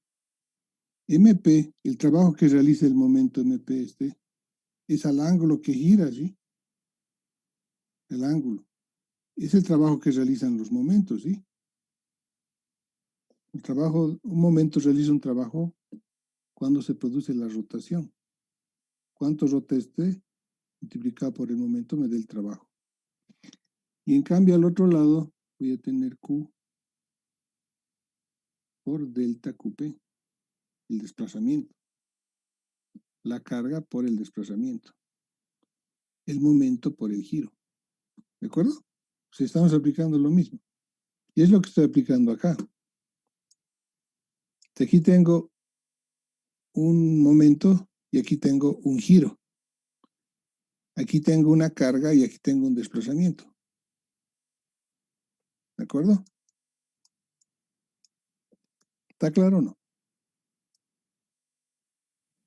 [SPEAKER 1] MP, el trabajo que realiza el momento MP es al ángulo que gira, ¿sí? El ángulo. Es el trabajo que realizan los momentos, ¿sí? El trabajo, un momento realiza un trabajo cuando se produce la rotación. ¿Cuánto rota este? Multiplicado por el momento me da el trabajo. Y en cambio al otro lado voy a tener Q por delta QP, el desplazamiento. La carga por el desplazamiento. El momento por el giro. ¿De acuerdo? Si estamos aplicando lo mismo. Y es lo que estoy aplicando acá. Aquí tengo un momento y aquí tengo un giro. Aquí tengo una carga y aquí tengo un desplazamiento. ¿De acuerdo? ¿Está claro o no?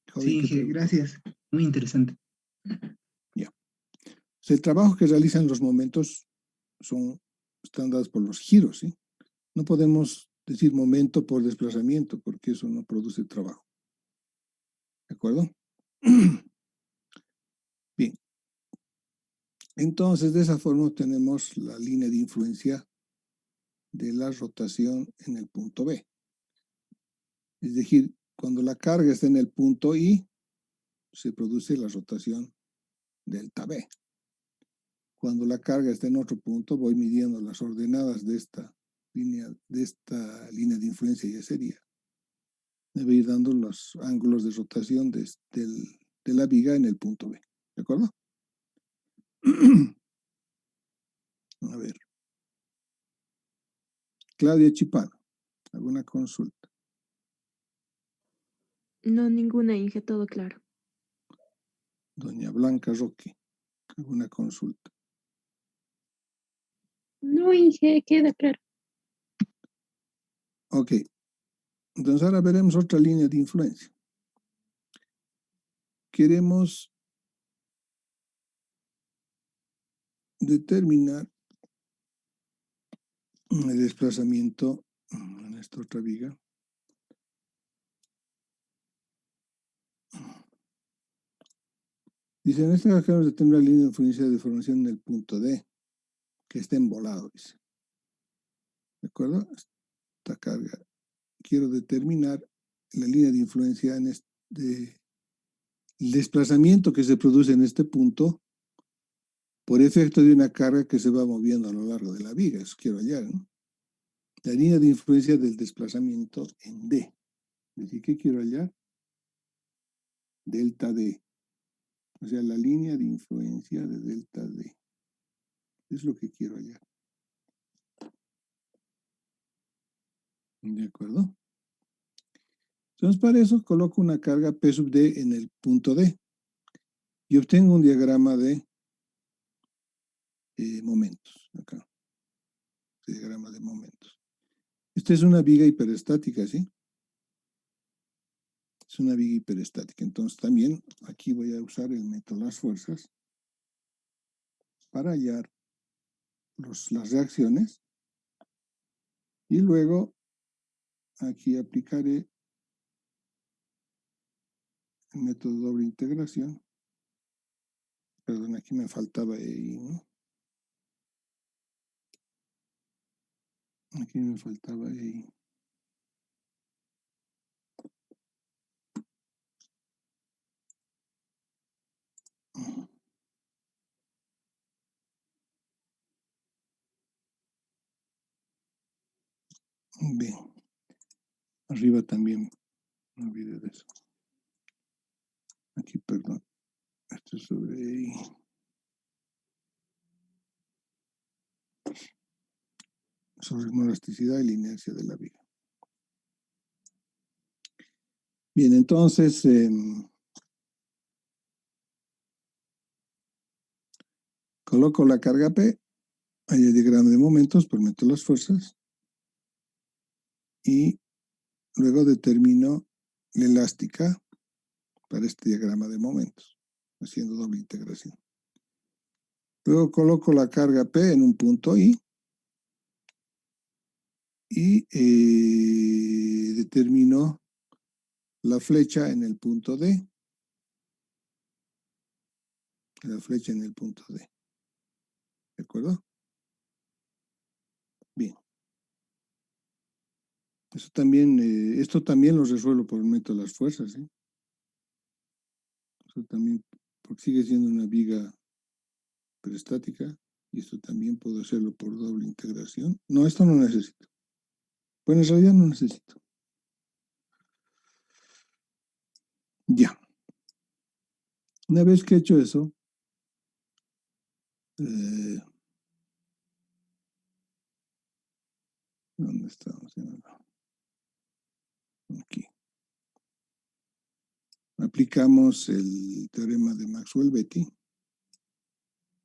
[SPEAKER 2] Sí,
[SPEAKER 1] Joven, ¿qué
[SPEAKER 2] Inge,
[SPEAKER 1] pregunta?
[SPEAKER 2] gracias. Muy interesante.
[SPEAKER 1] Ya. O sea, el trabajo que realizan los momentos están dados por los giros, ¿sí? No podemos decir momento por desplazamiento porque eso no produce trabajo. ¿De acuerdo? Bien. Entonces, de esa forma obtenemos la línea de influencia de la rotación en el punto B. Es decir, cuando la carga está en el punto I, se produce la rotación delta B. Cuando la carga está en otro punto, voy midiendo las ordenadas de esta línea de influencia, ya sería. Me voy a ir dando los ángulos de rotación de la viga en el punto B. ¿De acuerdo? A ver. Claudia Chipano, ¿alguna consulta?
[SPEAKER 4] No, ninguna, Inge, todo claro.
[SPEAKER 1] Doña Blanca Roque, ¿alguna consulta?
[SPEAKER 6] No, Inge, queda claro.
[SPEAKER 1] Ok. Entonces ahora veremos otra línea de influencia. Queremos determinar el desplazamiento en esta otra viga. Dice, en este caso queremos determinar la línea de influencia de deformación en el punto D, que está embolado, dice. ¿De acuerdo? Esta carga. Quiero determinar la línea de influencia en el desplazamiento que se produce en este punto por efecto de una carga que se va moviendo a lo largo de la viga. Eso quiero hallar, ¿no? La línea de influencia del desplazamiento en D. Es decir, ¿qué quiero hallar? Delta D. O sea, la línea de influencia de delta D. Es lo que quiero hallar. ¿De acuerdo? Entonces, para eso coloco una carga P sub D en el punto D y obtengo un diagrama de momentos. Acá, diagrama de momentos. Esta es una viga hiperestática, ¿sí? Es una viga hiperestática. Entonces, también aquí voy a usar el método de las fuerzas para hallar las reacciones y luego aquí aplicaré el método de doble integración. Perdón, aquí me faltaba EI, ¿no? Aquí me faltaba EI. Bien. Arriba también, no olvidé de eso. Aquí, perdón. Esto es sobre EI. Sobre la elasticidad y la inercia de la viga. Bien, entonces, coloco la carga P, hay el diagrama de momentos por método de las fuerzas, y luego determino la elástica para este diagrama de momentos, haciendo doble integración. Luego coloco la carga P en un punto I, y determino la flecha en el punto D. La flecha en el punto D. ¿De acuerdo? Bien. Esto también lo resuelvo por el método de las fuerzas, ¿sí? Esto también, porque sigue siendo una viga perostática, y esto también puedo hacerlo por doble integración. No, esto no necesito. Bueno, en realidad no necesito. Ya. Una vez que he hecho eso, ¿dónde estamos? Aquí. Aplicamos el teorema de Maxwell-Betty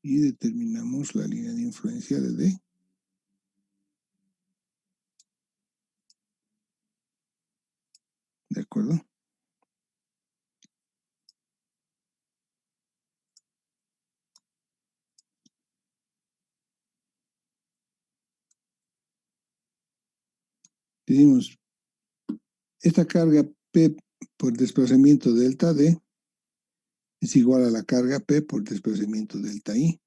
[SPEAKER 1] y determinamos la línea de influencia de D. ¿De acuerdo? Decimos, esta carga P por desplazamiento delta D es igual a la carga P por desplazamiento delta I.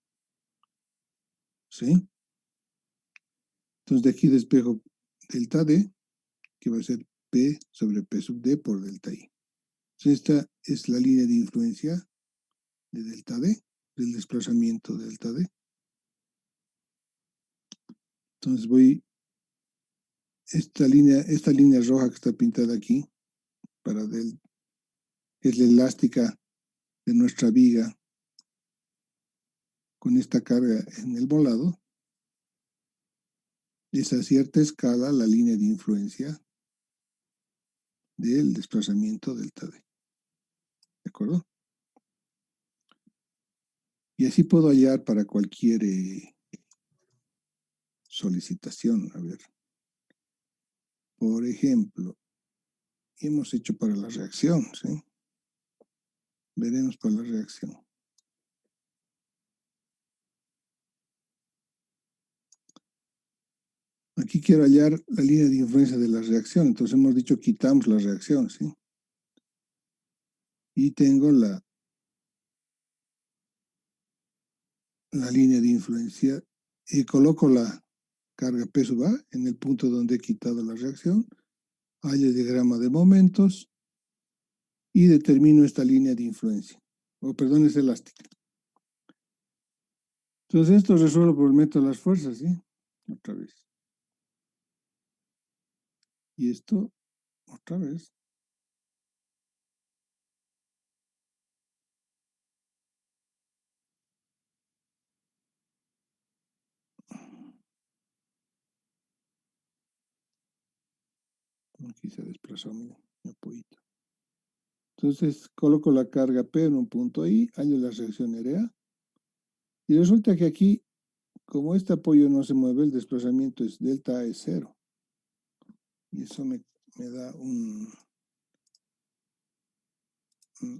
[SPEAKER 1] ¿Sí? Entonces de aquí despejo delta D, que va a ser P sobre P sub D por delta I. Entonces esta es la línea de influencia de delta D, del desplazamiento delta D. Entonces esta línea roja que está pintada aquí, es la elástica de nuestra viga con esta carga en el volado. Es a cierta escala la línea de influencia del desplazamiento delta D. ¿De acuerdo? Y así puedo hallar para cualquier solicitación. A ver. Por ejemplo, hemos hecho para la reacción, ¿sí? Veremos para la reacción. Aquí quiero hallar la línea de influencia de la reacción. Entonces hemos dicho quitamos la reacción, ¿sí? Y tengo la línea de influencia y coloco la carga P sub A en el punto donde he quitado la reacción. Hallo el diagrama de momentos y determino esta línea de influencia. Perdón, es elástica. Entonces esto resuelvo por el método de las fuerzas, ¿sí? Otra vez. Y esto, otra vez. Aquí se desplazó, miren. apoyito. Entonces coloco la carga P en un punto I, hallo la reacción RA, y resulta que aquí, como este apoyo no se mueve, el desplazamiento es delta A es 0. Y eso me da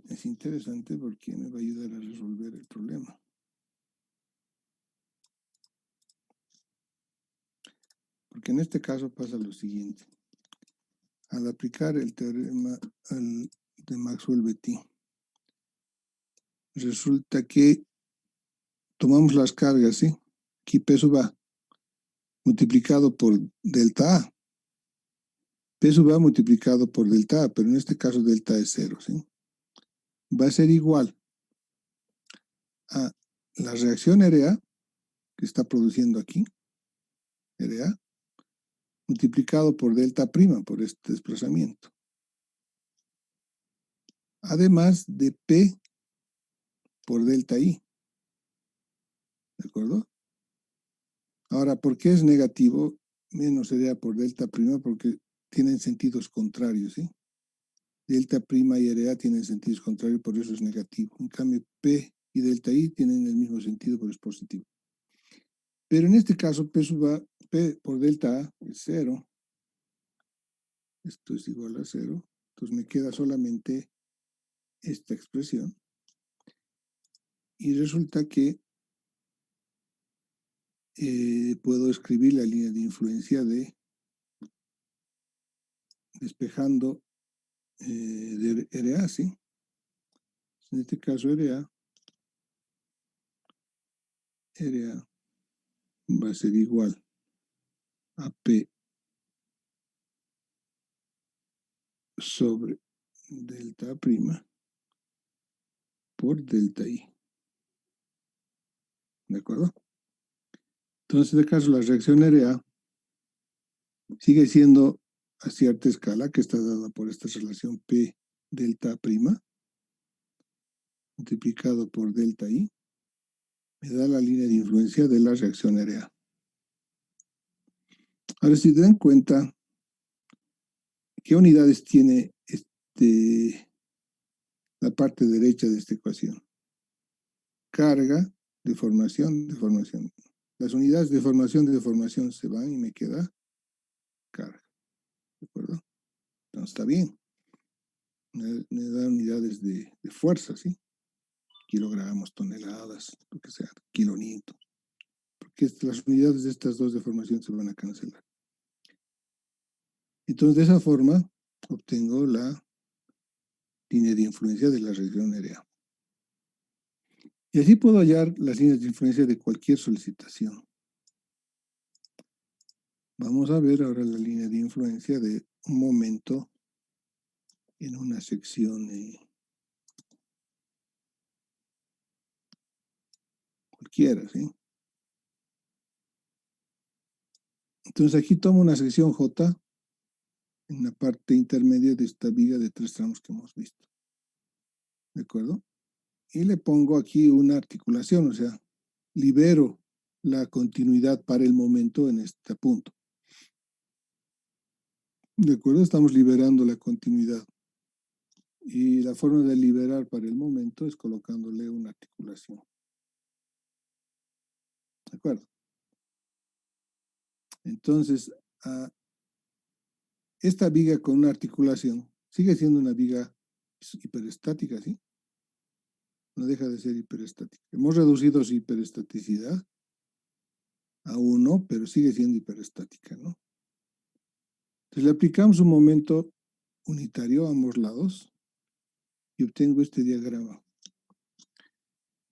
[SPEAKER 1] es interesante porque me va a ayudar a resolver el problema. Porque en este caso pasa lo siguiente. Al aplicar el teorema de Maxwell-Betty, resulta que tomamos las cargas, ¿sí? Aquí P sub A multiplicado por delta A. P sub A multiplicado por delta A, pero en este caso delta es 0, ¿sí? Va a ser igual a la reacción RA que está produciendo aquí, RA, multiplicado por delta prima, por este desplazamiento. Además de P por delta I. ¿De acuerdo? Ahora, ¿por qué es negativo? Menos RA por delta prima, porque tienen sentidos contrarios, ¿sí? Delta prima y RA tienen sentidos contrarios, por eso es negativo. En cambio, P y delta I tienen el mismo sentido, pero es positivo. Pero en este caso, P por delta A es 0. Esto es igual a 0. Entonces me queda solamente esta expresión. Y resulta que puedo escribir la línea de influencia de despejando de RA, ¿sí? En este caso RA va a ser igual a P sobre delta prima por delta I. ¿De acuerdo? Entonces, en este caso, la reacción RA sigue siendo a cierta escala que está dada por esta relación P delta prima multiplicado por delta I. Me da la línea de influencia de la reacción RA. Ahora, si te dan cuenta, ¿qué unidades tiene la parte derecha de esta ecuación? Carga, deformación, deformación. Las unidades de deformación se van y me queda carga. ¿De acuerdo? Entonces está bien. Me da unidades de fuerza, ¿sí? Kilogramos, toneladas, lo que sea, kilonewton. Porque las unidades de estas dos deformaciones se van a cancelar. Entonces, de esa forma, obtengo la línea de influencia de la región RA. Y así puedo hallar las líneas de influencia de cualquier solicitación. Vamos a ver ahora la línea de influencia de un momento en una sección cualquiera, ¿sí? Entonces aquí tomo una sección J en la parte intermedia de esta viga de 3 tramos que hemos visto. ¿De acuerdo? Y le pongo aquí una articulación, o sea, libero la continuidad para el momento en este punto. ¿De acuerdo? Estamos liberando la continuidad. Y la forma de liberar para el momento es colocándole una articulación. ¿De acuerdo? Entonces, esta viga con una articulación sigue siendo una viga hiperestática, ¿sí? No deja de ser hiperestática. Hemos reducido su hiperestaticidad a 1, pero sigue siendo hiperestática, ¿no? Entonces le aplicamos un momento unitario a ambos lados y obtengo este diagrama.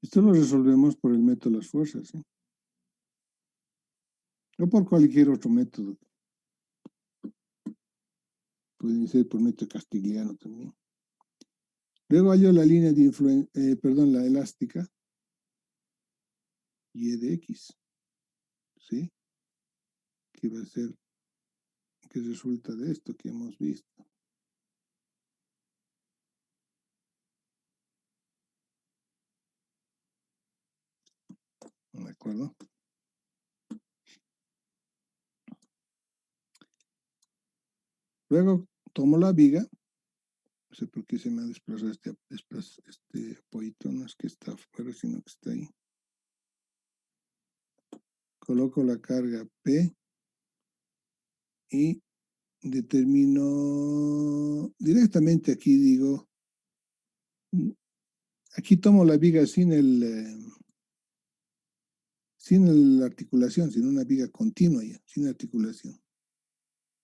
[SPEAKER 1] Esto lo resolvemos por el método de las fuerzas, ¿sí? O por cualquier otro método. Puede ser por método castigliano también. Luego hallo la línea de influencia, la elástica, y de X, ¿sí? Que va a ser, que resulta de esto que hemos visto. ¿De acuerdo? Luego tomo la viga sé por qué se me ha desplazado este apoyito, no es que está afuera, sino que está ahí. Coloco la carga P y determino directamente aquí, digo, aquí tomo la viga sin la articulación, sin una viga continua ya, sin articulación.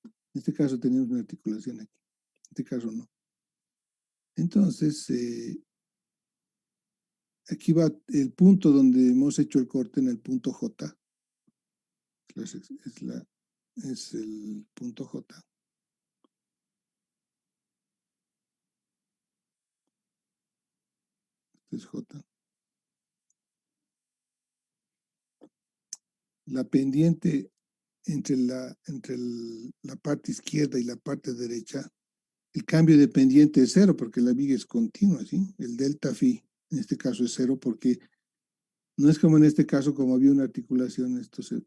[SPEAKER 1] En este caso tenemos una articulación aquí, en este caso no. Entonces, aquí va el punto donde hemos hecho el corte en el punto J. Es el punto J. Este es J. La pendiente entre la parte izquierda y la parte derecha, el cambio de pendiente es cero porque la viga es continua, ¿sí? El delta phi, en este caso es cero porque no es como en este caso, como había una articulación, esto se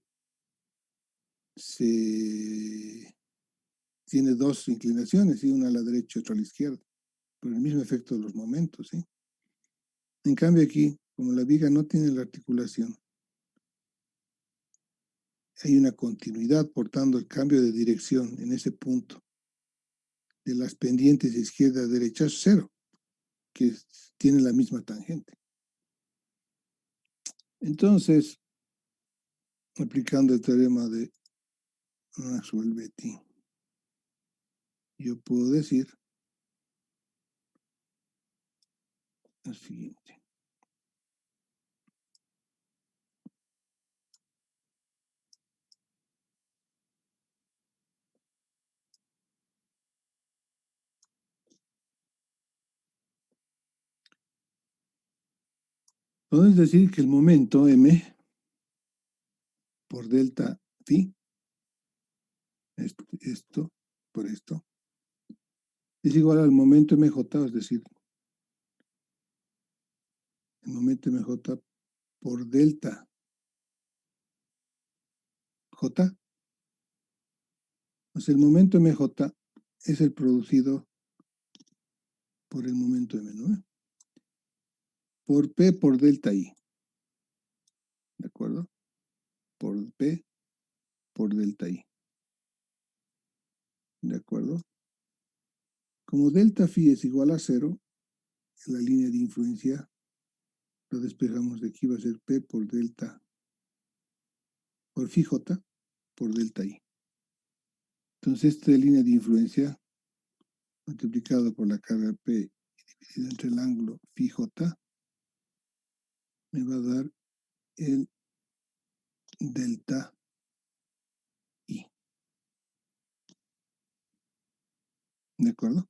[SPEAKER 1] tiene dos inclinaciones, ¿sí? Una a la derecha y otra a la izquierda, por el mismo efecto de los momentos, ¿sí? En cambio aquí, como la viga no tiene la articulación, hay una continuidad, por tanto el cambio de dirección en ese punto de las pendientes de izquierda a derecha es cero, que tiene la misma tangente. Entonces, aplicando el teorema de Maxwell-Betty, yo puedo decir lo siguiente. Podemos decir que el momento m por delta phi, esto por esto, es igual al momento mj, es decir, el momento mj por delta j. O sea, el momento mj es el producido por el momento m, ¿no? Por p por delta i. ¿De acuerdo? Por p por delta i. ¿De acuerdo? Como delta phi es igual a 0, la línea de influencia lo despejamos de aquí, va a ser p por delta, por phi j por delta i. Entonces, esta línea de influencia multiplicado por la carga p dividido entre el ángulo phi j me va a dar el delta i. ¿De acuerdo?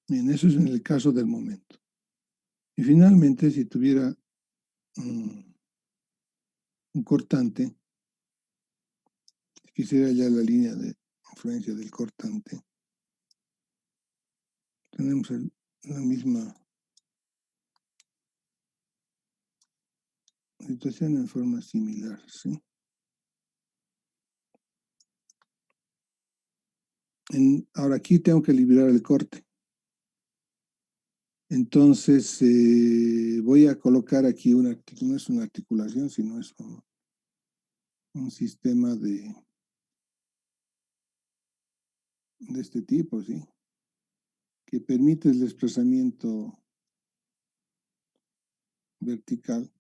[SPEAKER 1] Bien, eso es en el caso del momento. Y finalmente, si tuviera un cortante, quisiera ya la línea de influencia del cortante, tenemos la misma situación en forma similar, ¿sí? Ahora aquí tengo que liberar el corte. Entonces voy a colocar aquí no es una articulación, sino es un sistema de este tipo, ¿sí? Que permite el desplazamiento vertical.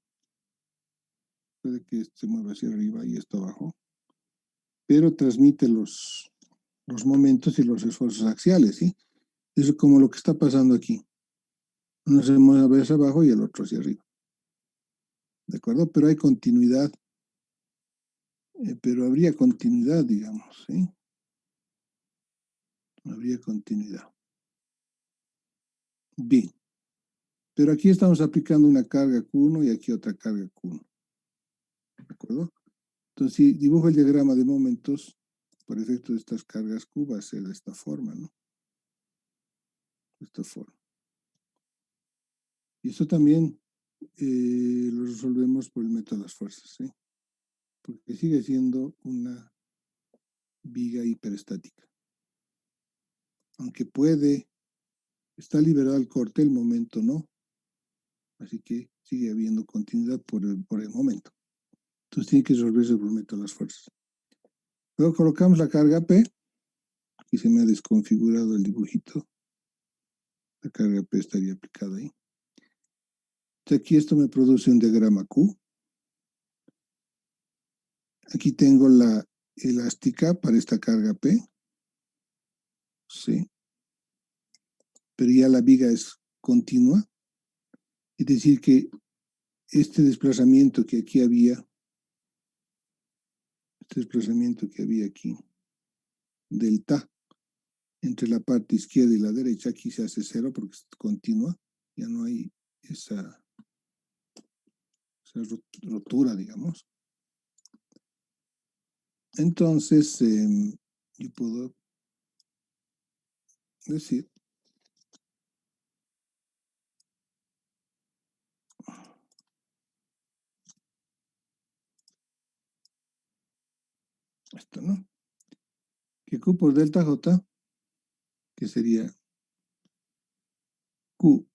[SPEAKER 1] Puede que se mueva hacia arriba y esto abajo, pero transmite los momentos y los esfuerzos axiales, ¿sí? Eso es como lo que está pasando aquí. Uno se mueve hacia abajo y el otro hacia arriba. ¿De acuerdo? Pero hay continuidad, pero habría continuidad, digamos, ¿sí? Habría continuidad. Bien. Pero aquí estamos aplicando una carga Q1 y aquí otra carga Q1. ¿De acuerdo? Entonces, si dibujo el diagrama de momentos, por efecto de estas cargas Q, va a ser de esta forma, ¿no? De esta forma. Y esto también lo resolvemos por el método de las fuerzas, ¿sí? Porque sigue siendo una viga hiperestática. Aunque está liberado el corte, el momento no. Así que sigue habiendo continuidad por el momento. Entonces tiene que resolverse por el método de las fuerzas. Luego colocamos la carga P. Aquí se me ha desconfigurado el dibujito. La carga P estaría aplicada ahí. Entonces aquí esto me produce un diagrama Q. Aquí tengo la elástica para esta carga P. Sí. Pero ya la viga es continua. Es decir que este desplazamiento que aquí había, aquí, delta, entre la parte izquierda y la derecha, aquí se hace cero porque es continua. Ya no hay esa rotura, digamos. Entonces, yo puedo decir esto, ¿no? Que Q por delta J, que sería Q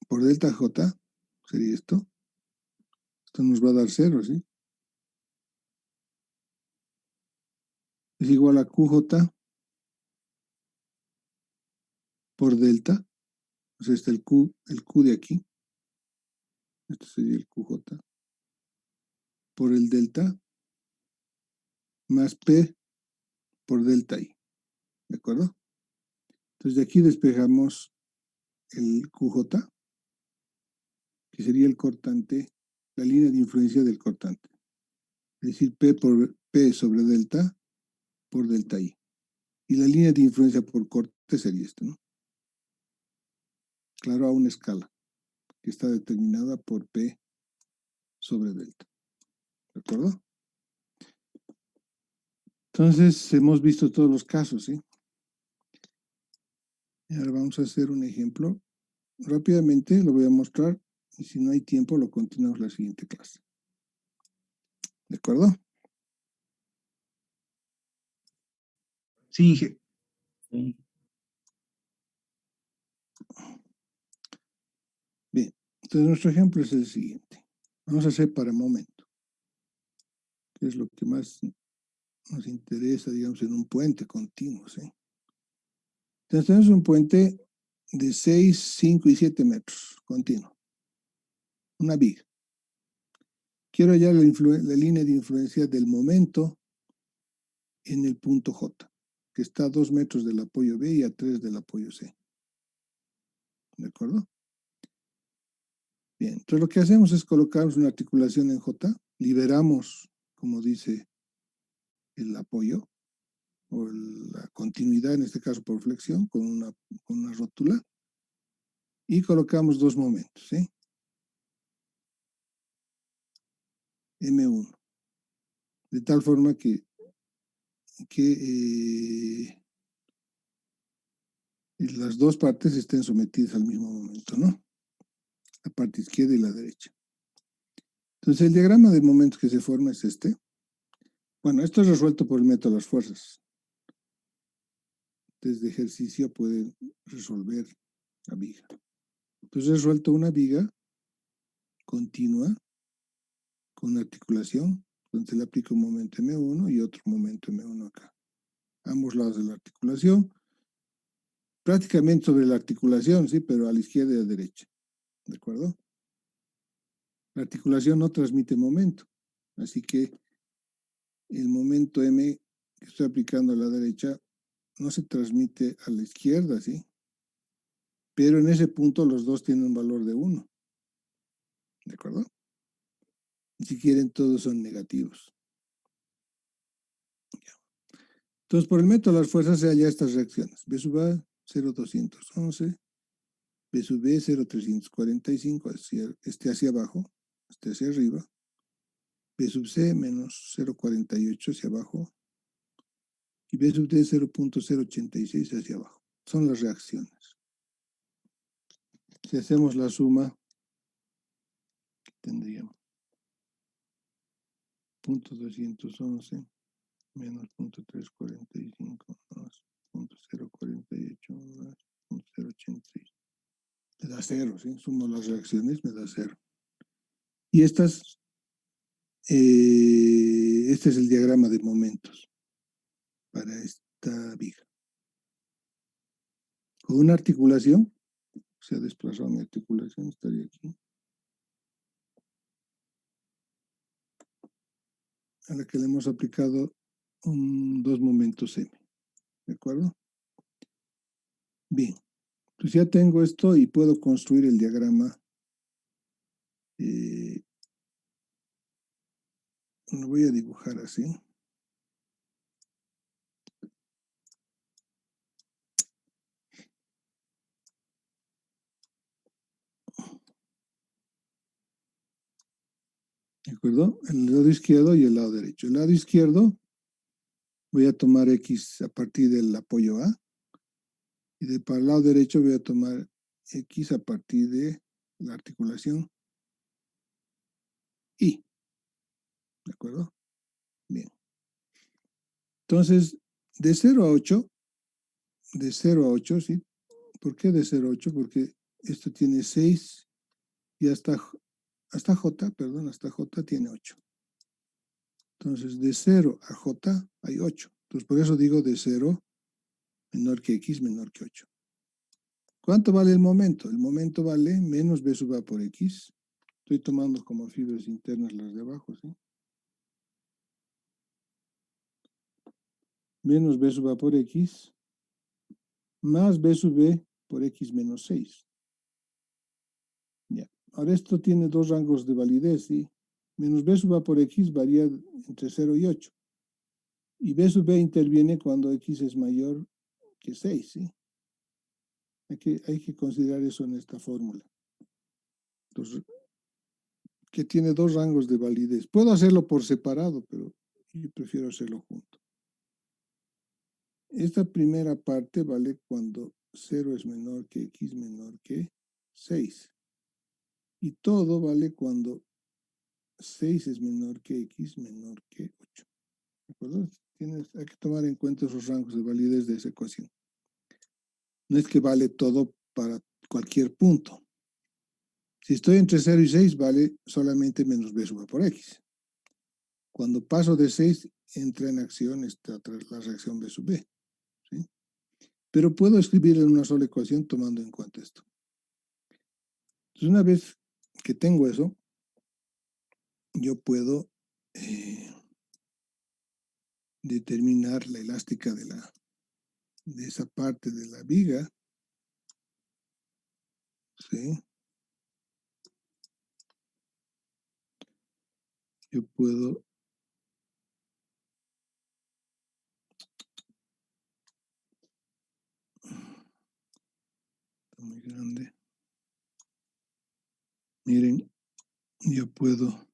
[SPEAKER 1] por delta J, sería esto. Esto nos va a dar cero, ¿sí? Es igual a QJ por delta. O sea, está el Q de aquí. Esto sería el QJ por el delta más P por delta I. ¿De acuerdo? Entonces de aquí despejamos el QJ, que sería el cortante, la línea de influencia del cortante. Es decir, P sobre delta por delta I. Y la línea de influencia por corte sería esta, ¿no? Claro, a una escala que está determinada por P sobre delta. ¿De acuerdo? Entonces, hemos visto todos los casos, ¿sí? Y ahora vamos a hacer un ejemplo. Rápidamente lo voy a mostrar y si no hay tiempo lo continuamos la siguiente clase. ¿De acuerdo?
[SPEAKER 2] Sí, Inge.
[SPEAKER 1] Bien, entonces nuestro ejemplo es el siguiente. Vamos a hacer para momento, que es lo que más nos interesa, digamos, en un puente continuo, ¿sí? Entonces tenemos un puente de 6, 5 y 7 metros, continuo. Una viga. Quiero hallar la línea de influencia del momento en el punto J, que está a 2 metros del apoyo B y a 3 del apoyo C. ¿De acuerdo? Bien, entonces lo que hacemos es colocarnos una articulación en J, liberamos, como dice, el apoyo, o la continuidad, en este caso por flexión, con una rótula, y colocamos dos momentos, ¿sí? M1, de tal forma que las dos partes estén sometidas al mismo momento, ¿no? La parte izquierda y la derecha. Entonces el diagrama de momentos que se forma es este. Bueno, esto es resuelto por el método de las fuerzas. Desde ejercicio pueden resolver la viga. Entonces he resuelto una viga continua con una articulación, donde se le aplica un momento M1 y otro momento M1 acá. Ambos lados de la articulación, prácticamente sobre la articulación, sí, pero a la izquierda y a la derecha. ¿De acuerdo? La articulación no transmite momento, así que el momento M que estoy aplicando a la derecha no se transmite a la izquierda, ¿sí? Pero en ese punto los dos tienen un valor de 1. ¿De acuerdo? Y si quieren, todos son negativos. Entonces, por el método de las fuerzas se hallan estas reacciones. B sub A, 0,211. B sub B, 0,345, hacia abajo, este hacia arriba. B sub C, menos 0,48 hacia abajo. Y B sub D, 0,086 hacia abajo. Son las reacciones. Si hacemos la suma, tendríamos 0,211 menos 0.345 más 0.048 más 0.086. Me da 0, ¿sí? Sumo las reacciones, me da 0. Y estas, este es el diagrama de momentos para esta viga. Con una articulación, se ha desplazado mi articulación, estaría aquí. A la que le hemos aplicado dos momentos M. ¿De acuerdo? Bien. Pues ya tengo esto y puedo construir el diagrama. Lo voy a dibujar así. ¿De acuerdo? El lado izquierdo y el lado derecho. El lado izquierdo voy a tomar X a partir del apoyo A. Y para el lado derecho voy a tomar X a partir de la articulación Y. ¿De acuerdo? Bien. Entonces, de 0 a 8, ¿sí? ¿Por qué de 0 a 8? Porque esto tiene 6 y hasta J, perdón, hasta J tiene 8. Entonces, de 0 a J hay 8. Entonces, por eso digo de 0 menor que X menor que 8. ¿Cuánto vale el momento? El momento vale menos B sub A por X. Estoy tomando como fibras internas las de abajo, ¿sí? Menos B sub A por X más B sub B por X menos 6. Ya. Ahora esto tiene dos rangos de validez, ¿sí? Menos B sub A por X varía entre 0 y 8. Y B sub B interviene cuando X es mayor que 6, ¿sí? Hay que considerar eso en esta fórmula. Entonces, que tiene dos rangos de validez. Puedo hacerlo por separado, pero yo prefiero hacerlo junto. Esta primera parte vale cuando 0 es menor que X menor que 6. Y todo vale cuando 6 es menor que X menor que 8. ¿De acuerdo? Hay que tomar en cuenta esos rangos de validez de esa ecuación. No es que vale todo para cualquier punto. Si estoy entre 0 y 6, vale solamente menos B sub A por X. Cuando paso de 6, entra en acción la reacción B sub B. ¿Sí? Pero puedo escribirla en una sola ecuación tomando en cuenta esto. Entonces, una vez que tengo eso, yo puedo determinar la elástica de esa parte de la viga. ¿Sí? Yo puedo muy grande. Miren, yo puedo,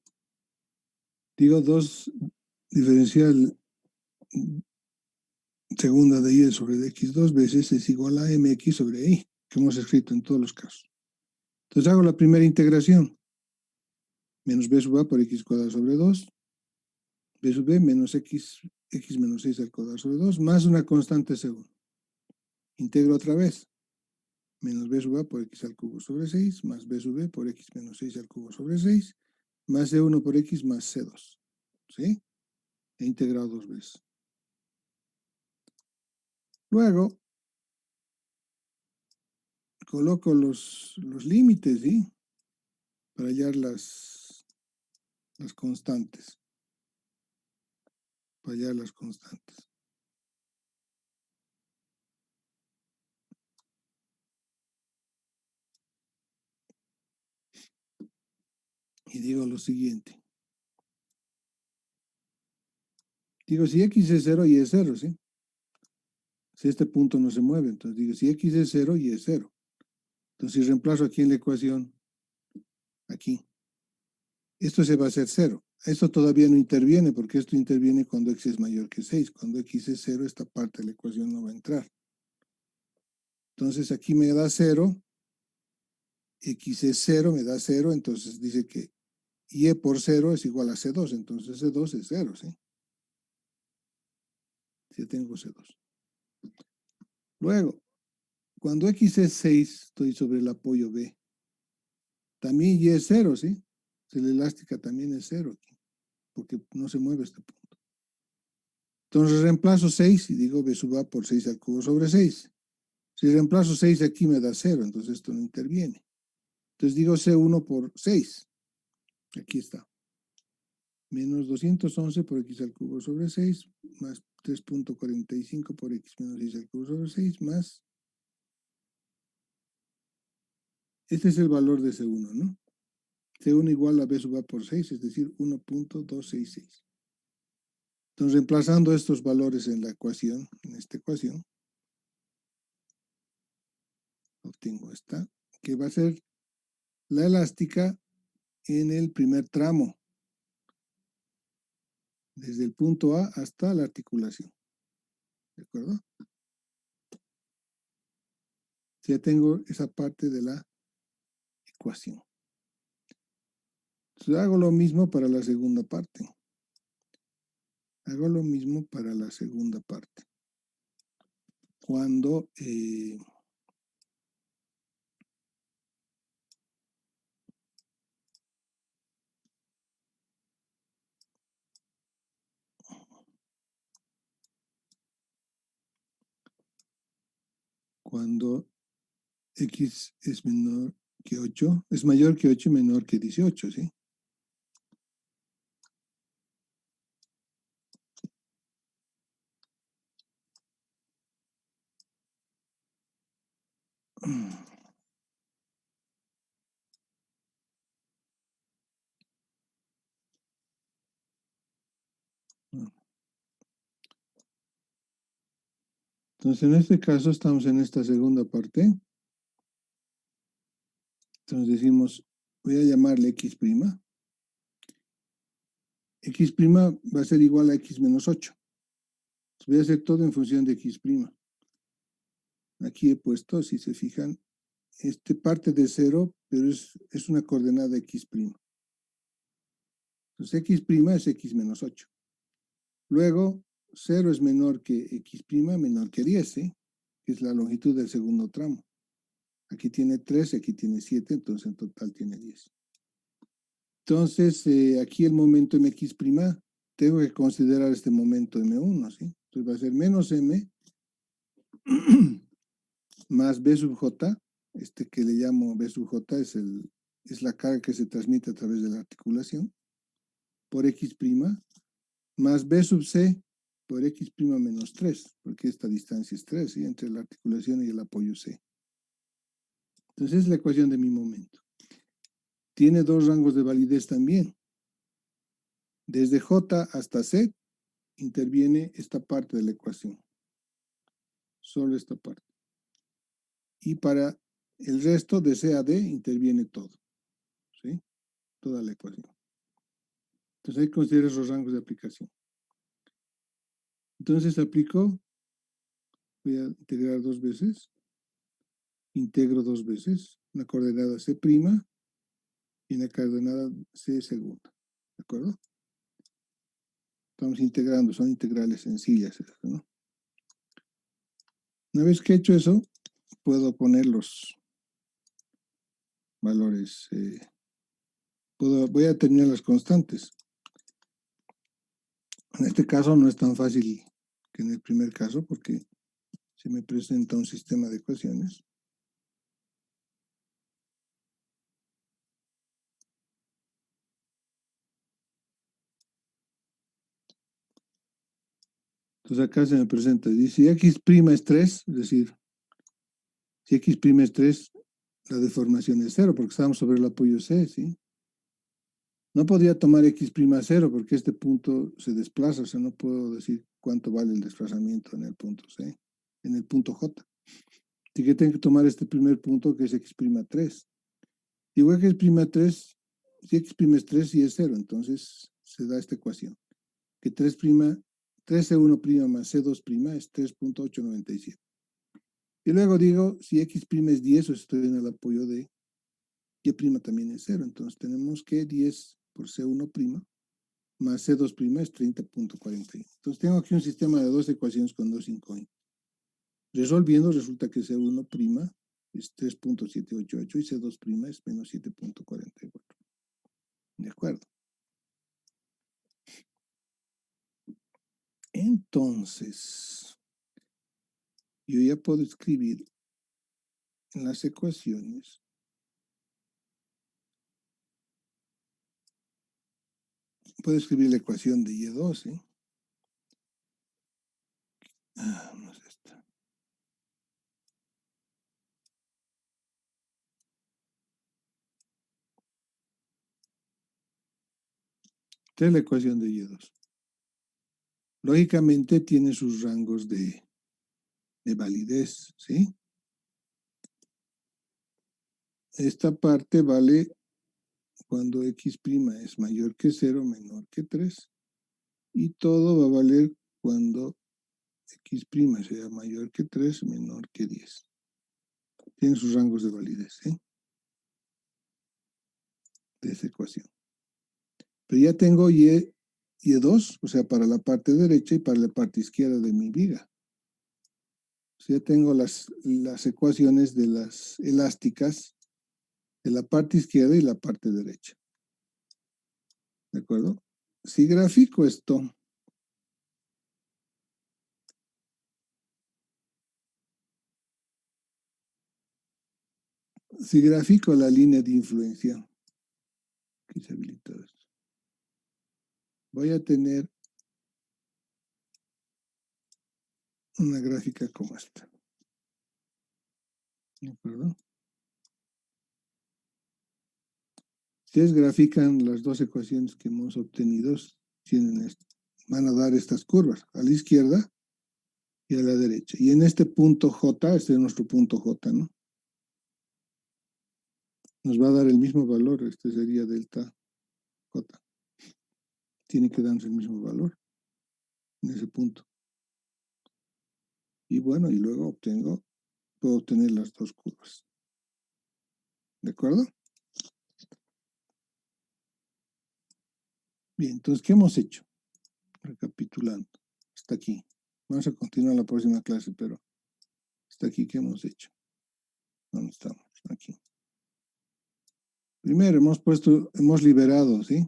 [SPEAKER 1] digo 2 diferencial segunda de y sobre de x 2 veces es igual a mx sobre y, que hemos escrito en todos los casos. Entonces hago la primera integración. Menos b sub a por x cuadrado sobre 2. B sub b menos x menos 6 al cuadrado sobre 2, más una constante segunda. Integro otra vez. Menos b sub a por x al cubo sobre 6, más b sub b por x menos 6 al cubo sobre 6, más c1 por x más c2. ¿Sí? He integrado dos veces. Luego, coloco los límites, ¿sí? Para hallar las constantes. Para hallar las constantes. Y digo lo siguiente. Digo, si x es 0, y es 0, ¿sí? Si este punto no se mueve, entonces digo, si x es 0, y es 0. Entonces, si reemplazo aquí en la ecuación, aquí, esto se va a hacer 0. Esto todavía no interviene, porque esto interviene cuando x es mayor que 6. Cuando x es 0, esta parte de la ecuación no va a entrar. Entonces, aquí me da 0. X es 0, me da 0, entonces dice que y por 0 es igual a C2, entonces C2 es 0, ¿sí? Ya tengo C2. Luego, cuando X es 6, estoy sobre el apoyo B. También Y es 0, ¿sí? La elástica también es 0 aquí, porque no se mueve este punto. Entonces reemplazo 6 y digo B sub A por 6 al cubo sobre 6. Si reemplazo 6 aquí me da 0, entonces esto no interviene. Entonces digo C1 por 6. Aquí está. Menos 211 por X al cubo sobre 6, más 3.45 por X menos 6 al cubo sobre 6, más... Este es el valor de C1, ¿no? C1 igual a B sub A por 6, es decir, 1.266. Entonces, reemplazando estos valores en la ecuación, en esta ecuación, obtengo esta, que va a ser la elástica en el primer tramo, desde el punto A hasta la articulación. ¿De acuerdo? Ya tengo esa parte de la ecuación. Entonces, hago lo mismo para la segunda parte. Hago lo mismo para la segunda parte. Cuando X es menor que 8, es mayor que 8 y menor que 18, ¿sí? Entonces, en este caso estamos en esta segunda parte. Entonces decimos, voy a llamarle X'. X' va a ser igual a X menos 8. Entonces, voy a hacer todo en función de X'. Aquí he puesto, si se fijan, este parte de 0, pero es una coordenada X'. Entonces, X' es X menos 8. Luego, 0 es menor que X', menor que 10, ¿sí? Que es la longitud del segundo tramo. Aquí tiene 3, aquí tiene 7, entonces en total tiene 10. Entonces, aquí el momento mx', tengo que considerar este momento m1, ¿sí? Entonces va a ser menos m más b sub j, este que le llamo b sub j es la carga que se transmite a través de la articulación, por x', más b sub c por x' menos 3, porque esta distancia es 3, ¿sí? Entre la articulación y el apoyo c. Entonces es la ecuación de mi momento. Tiene dos rangos de validez también. Desde J hasta C interviene esta parte de la ecuación. Solo esta parte. Y para el resto de C a D interviene todo. ¿Sí? Toda la ecuación. Entonces hay que considerar esos rangos de aplicación. Entonces aplico, voy a integrar dos veces. Integro dos veces. Una coordenada C' y una coordenada C segunda. ¿De acuerdo? Estamos integrando, son integrales sencillas, ¿no? Una vez que he hecho eso, puedo poner los valores. Voy a determinar las constantes. En este caso no es tan fácil que en el primer caso, porque se me presenta un sistema de ecuaciones. Entonces acá se me presenta, dice, si X' es 3, es decir, si X' es 3, la deformación es 0, porque estamos sobre el apoyo C, ¿sí? No podría tomar X' a 0, porque este punto se desplaza, o sea, no puedo decir cuánto vale el desplazamiento en el punto C, en el punto J. Así que tengo que tomar este primer punto, que es X' 3. Digo X' 3, si X' es 3 y es 0, entonces se da esta ecuación, que 3C1' más C2' es 3.897. Y luego digo, si X' es 10, o estoy en el apoyo de Y' también es 0. Entonces tenemos que 10 por C1', más C2' es 30.41. Entonces tengo aquí un sistema de dos ecuaciones con dos incógnitas. Resolviendo resulta que C1' es 3.788 y C2' es menos 7.44. ¿De acuerdo? Entonces, yo ya puedo escribir en las ecuaciones puedo escribir la ecuación de Y2, ¿eh? No es esta. Esta es la ecuación de Y2. Lógicamente tiene sus rangos de validez, ¿sí? Esta parte vale cuando X' es mayor que 0, menor que 3. Y todo va a valer cuando X' sea mayor que 3, menor que 10. Tienen sus rangos de validez, ¿sí? De esa ecuación. Pero ya tengo Y2, o sea, para la parte derecha y para la parte izquierda de mi viga. O sea, ya tengo las ecuaciones de las elásticas de la parte izquierda y la parte derecha. ¿De acuerdo? Si grafico esto, si grafico la línea de influencia, aquí se habilita esto, voy a tener una gráfica como esta. ¿De acuerdo? Ustedes grafican las dos ecuaciones que hemos obtenido, van a dar estas curvas, a la izquierda y a la derecha. Y en este punto J, este es nuestro punto J, ¿no? Nos va a dar el mismo valor, este sería delta J. Tiene que darnos el mismo valor en ese punto. Y bueno, y luego puedo obtener las dos curvas. ¿De acuerdo? Bien, entonces, ¿qué hemos hecho? Recapitulando, hasta aquí. Vamos a continuar la próxima clase, pero hasta aquí, ¿qué hemos hecho? ¿Dónde estamos? Aquí. Primero, hemos liberado, ¿sí?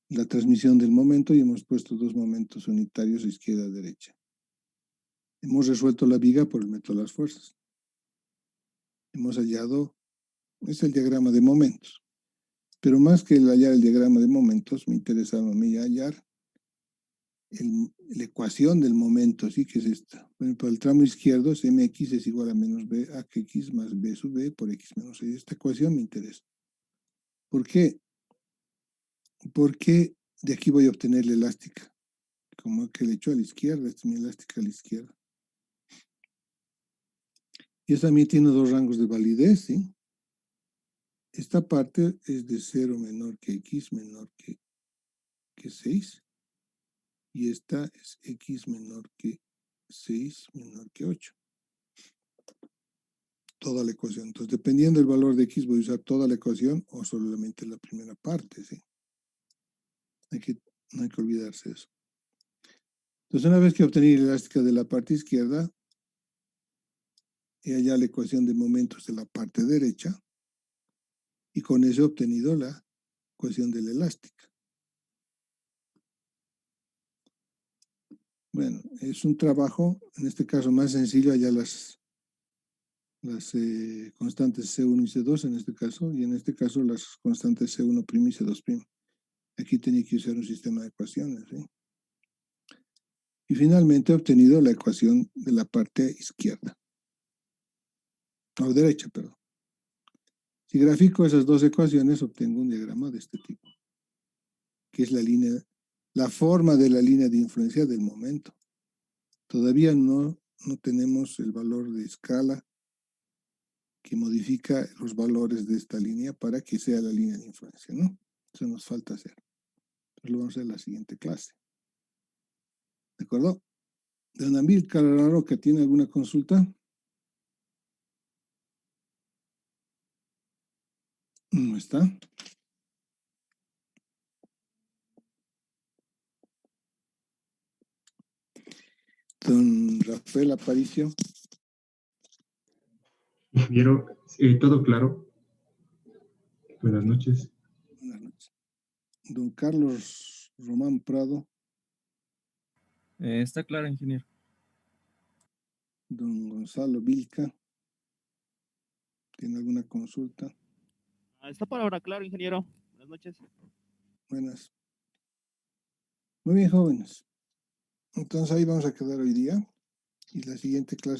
[SPEAKER 1] La transmisión del momento y hemos puesto dos momentos unitarios izquierda-derecha. Hemos resuelto la viga por el método de las fuerzas. Hemos hallado, es el diagrama de momentos. Pero más que hallar el diagrama de momentos, me interesaba a mí hallar la ecuación del momento, ¿sí? Que es esta. Bueno, para el tramo izquierdo, mx es igual a menos b a x más b sub b por x menos c. Esta ecuación me interesa. ¿Por qué? Porque de aquí voy a obtener la elástica. Como que le echo a la izquierda, esta es mi elástica a la izquierda. Y esta también tiene dos rangos de validez, ¿sí? Esta parte es de 0 menor que x menor que 6. Y esta es x menor que 6 menor que 8. Toda la ecuación. Entonces, dependiendo del valor de x, voy a usar toda la ecuación o solamente la primera parte, ¿sí? No hay que olvidarse de eso. Entonces, una vez que obtení la elástica de la parte izquierda, y allá la ecuación de momentos de la parte derecha, y con eso he obtenido la ecuación de la elástica. Bueno, es un trabajo, en este caso más sencillo, allá las constantes C1 y C2 en este caso, y en este caso las constantes C1' y C2'. Aquí tenía que usar un sistema de ecuaciones, ¿sí? Y finalmente he obtenido la ecuación de la parte izquierda, o derecha, perdón. Si grafico esas dos ecuaciones, obtengo un diagrama de este tipo, que es la forma de la línea de influencia del momento. Todavía no tenemos el valor de escala que modifica los valores de esta línea para que sea la línea de influencia, ¿no? Eso nos falta hacer. Entonces lo vamos a hacer en la siguiente clase. ¿De acuerdo? Don Amílcar Roca, ¿tiene alguna consulta? No está. Rafael Aparicio.
[SPEAKER 7] Ingeniero, todo claro. Buenas noches.
[SPEAKER 1] Buenas noches. Don Carlos Román Prado.
[SPEAKER 8] Está claro, ingeniero.
[SPEAKER 1] Don Gonzalo Vilca. ¿Tiene alguna consulta?
[SPEAKER 9] Está por ahora claro, ingeniero. Buenas noches.
[SPEAKER 1] Buenas. Muy bien, jóvenes. Entonces ahí vamos a quedar hoy día. Y la siguiente clase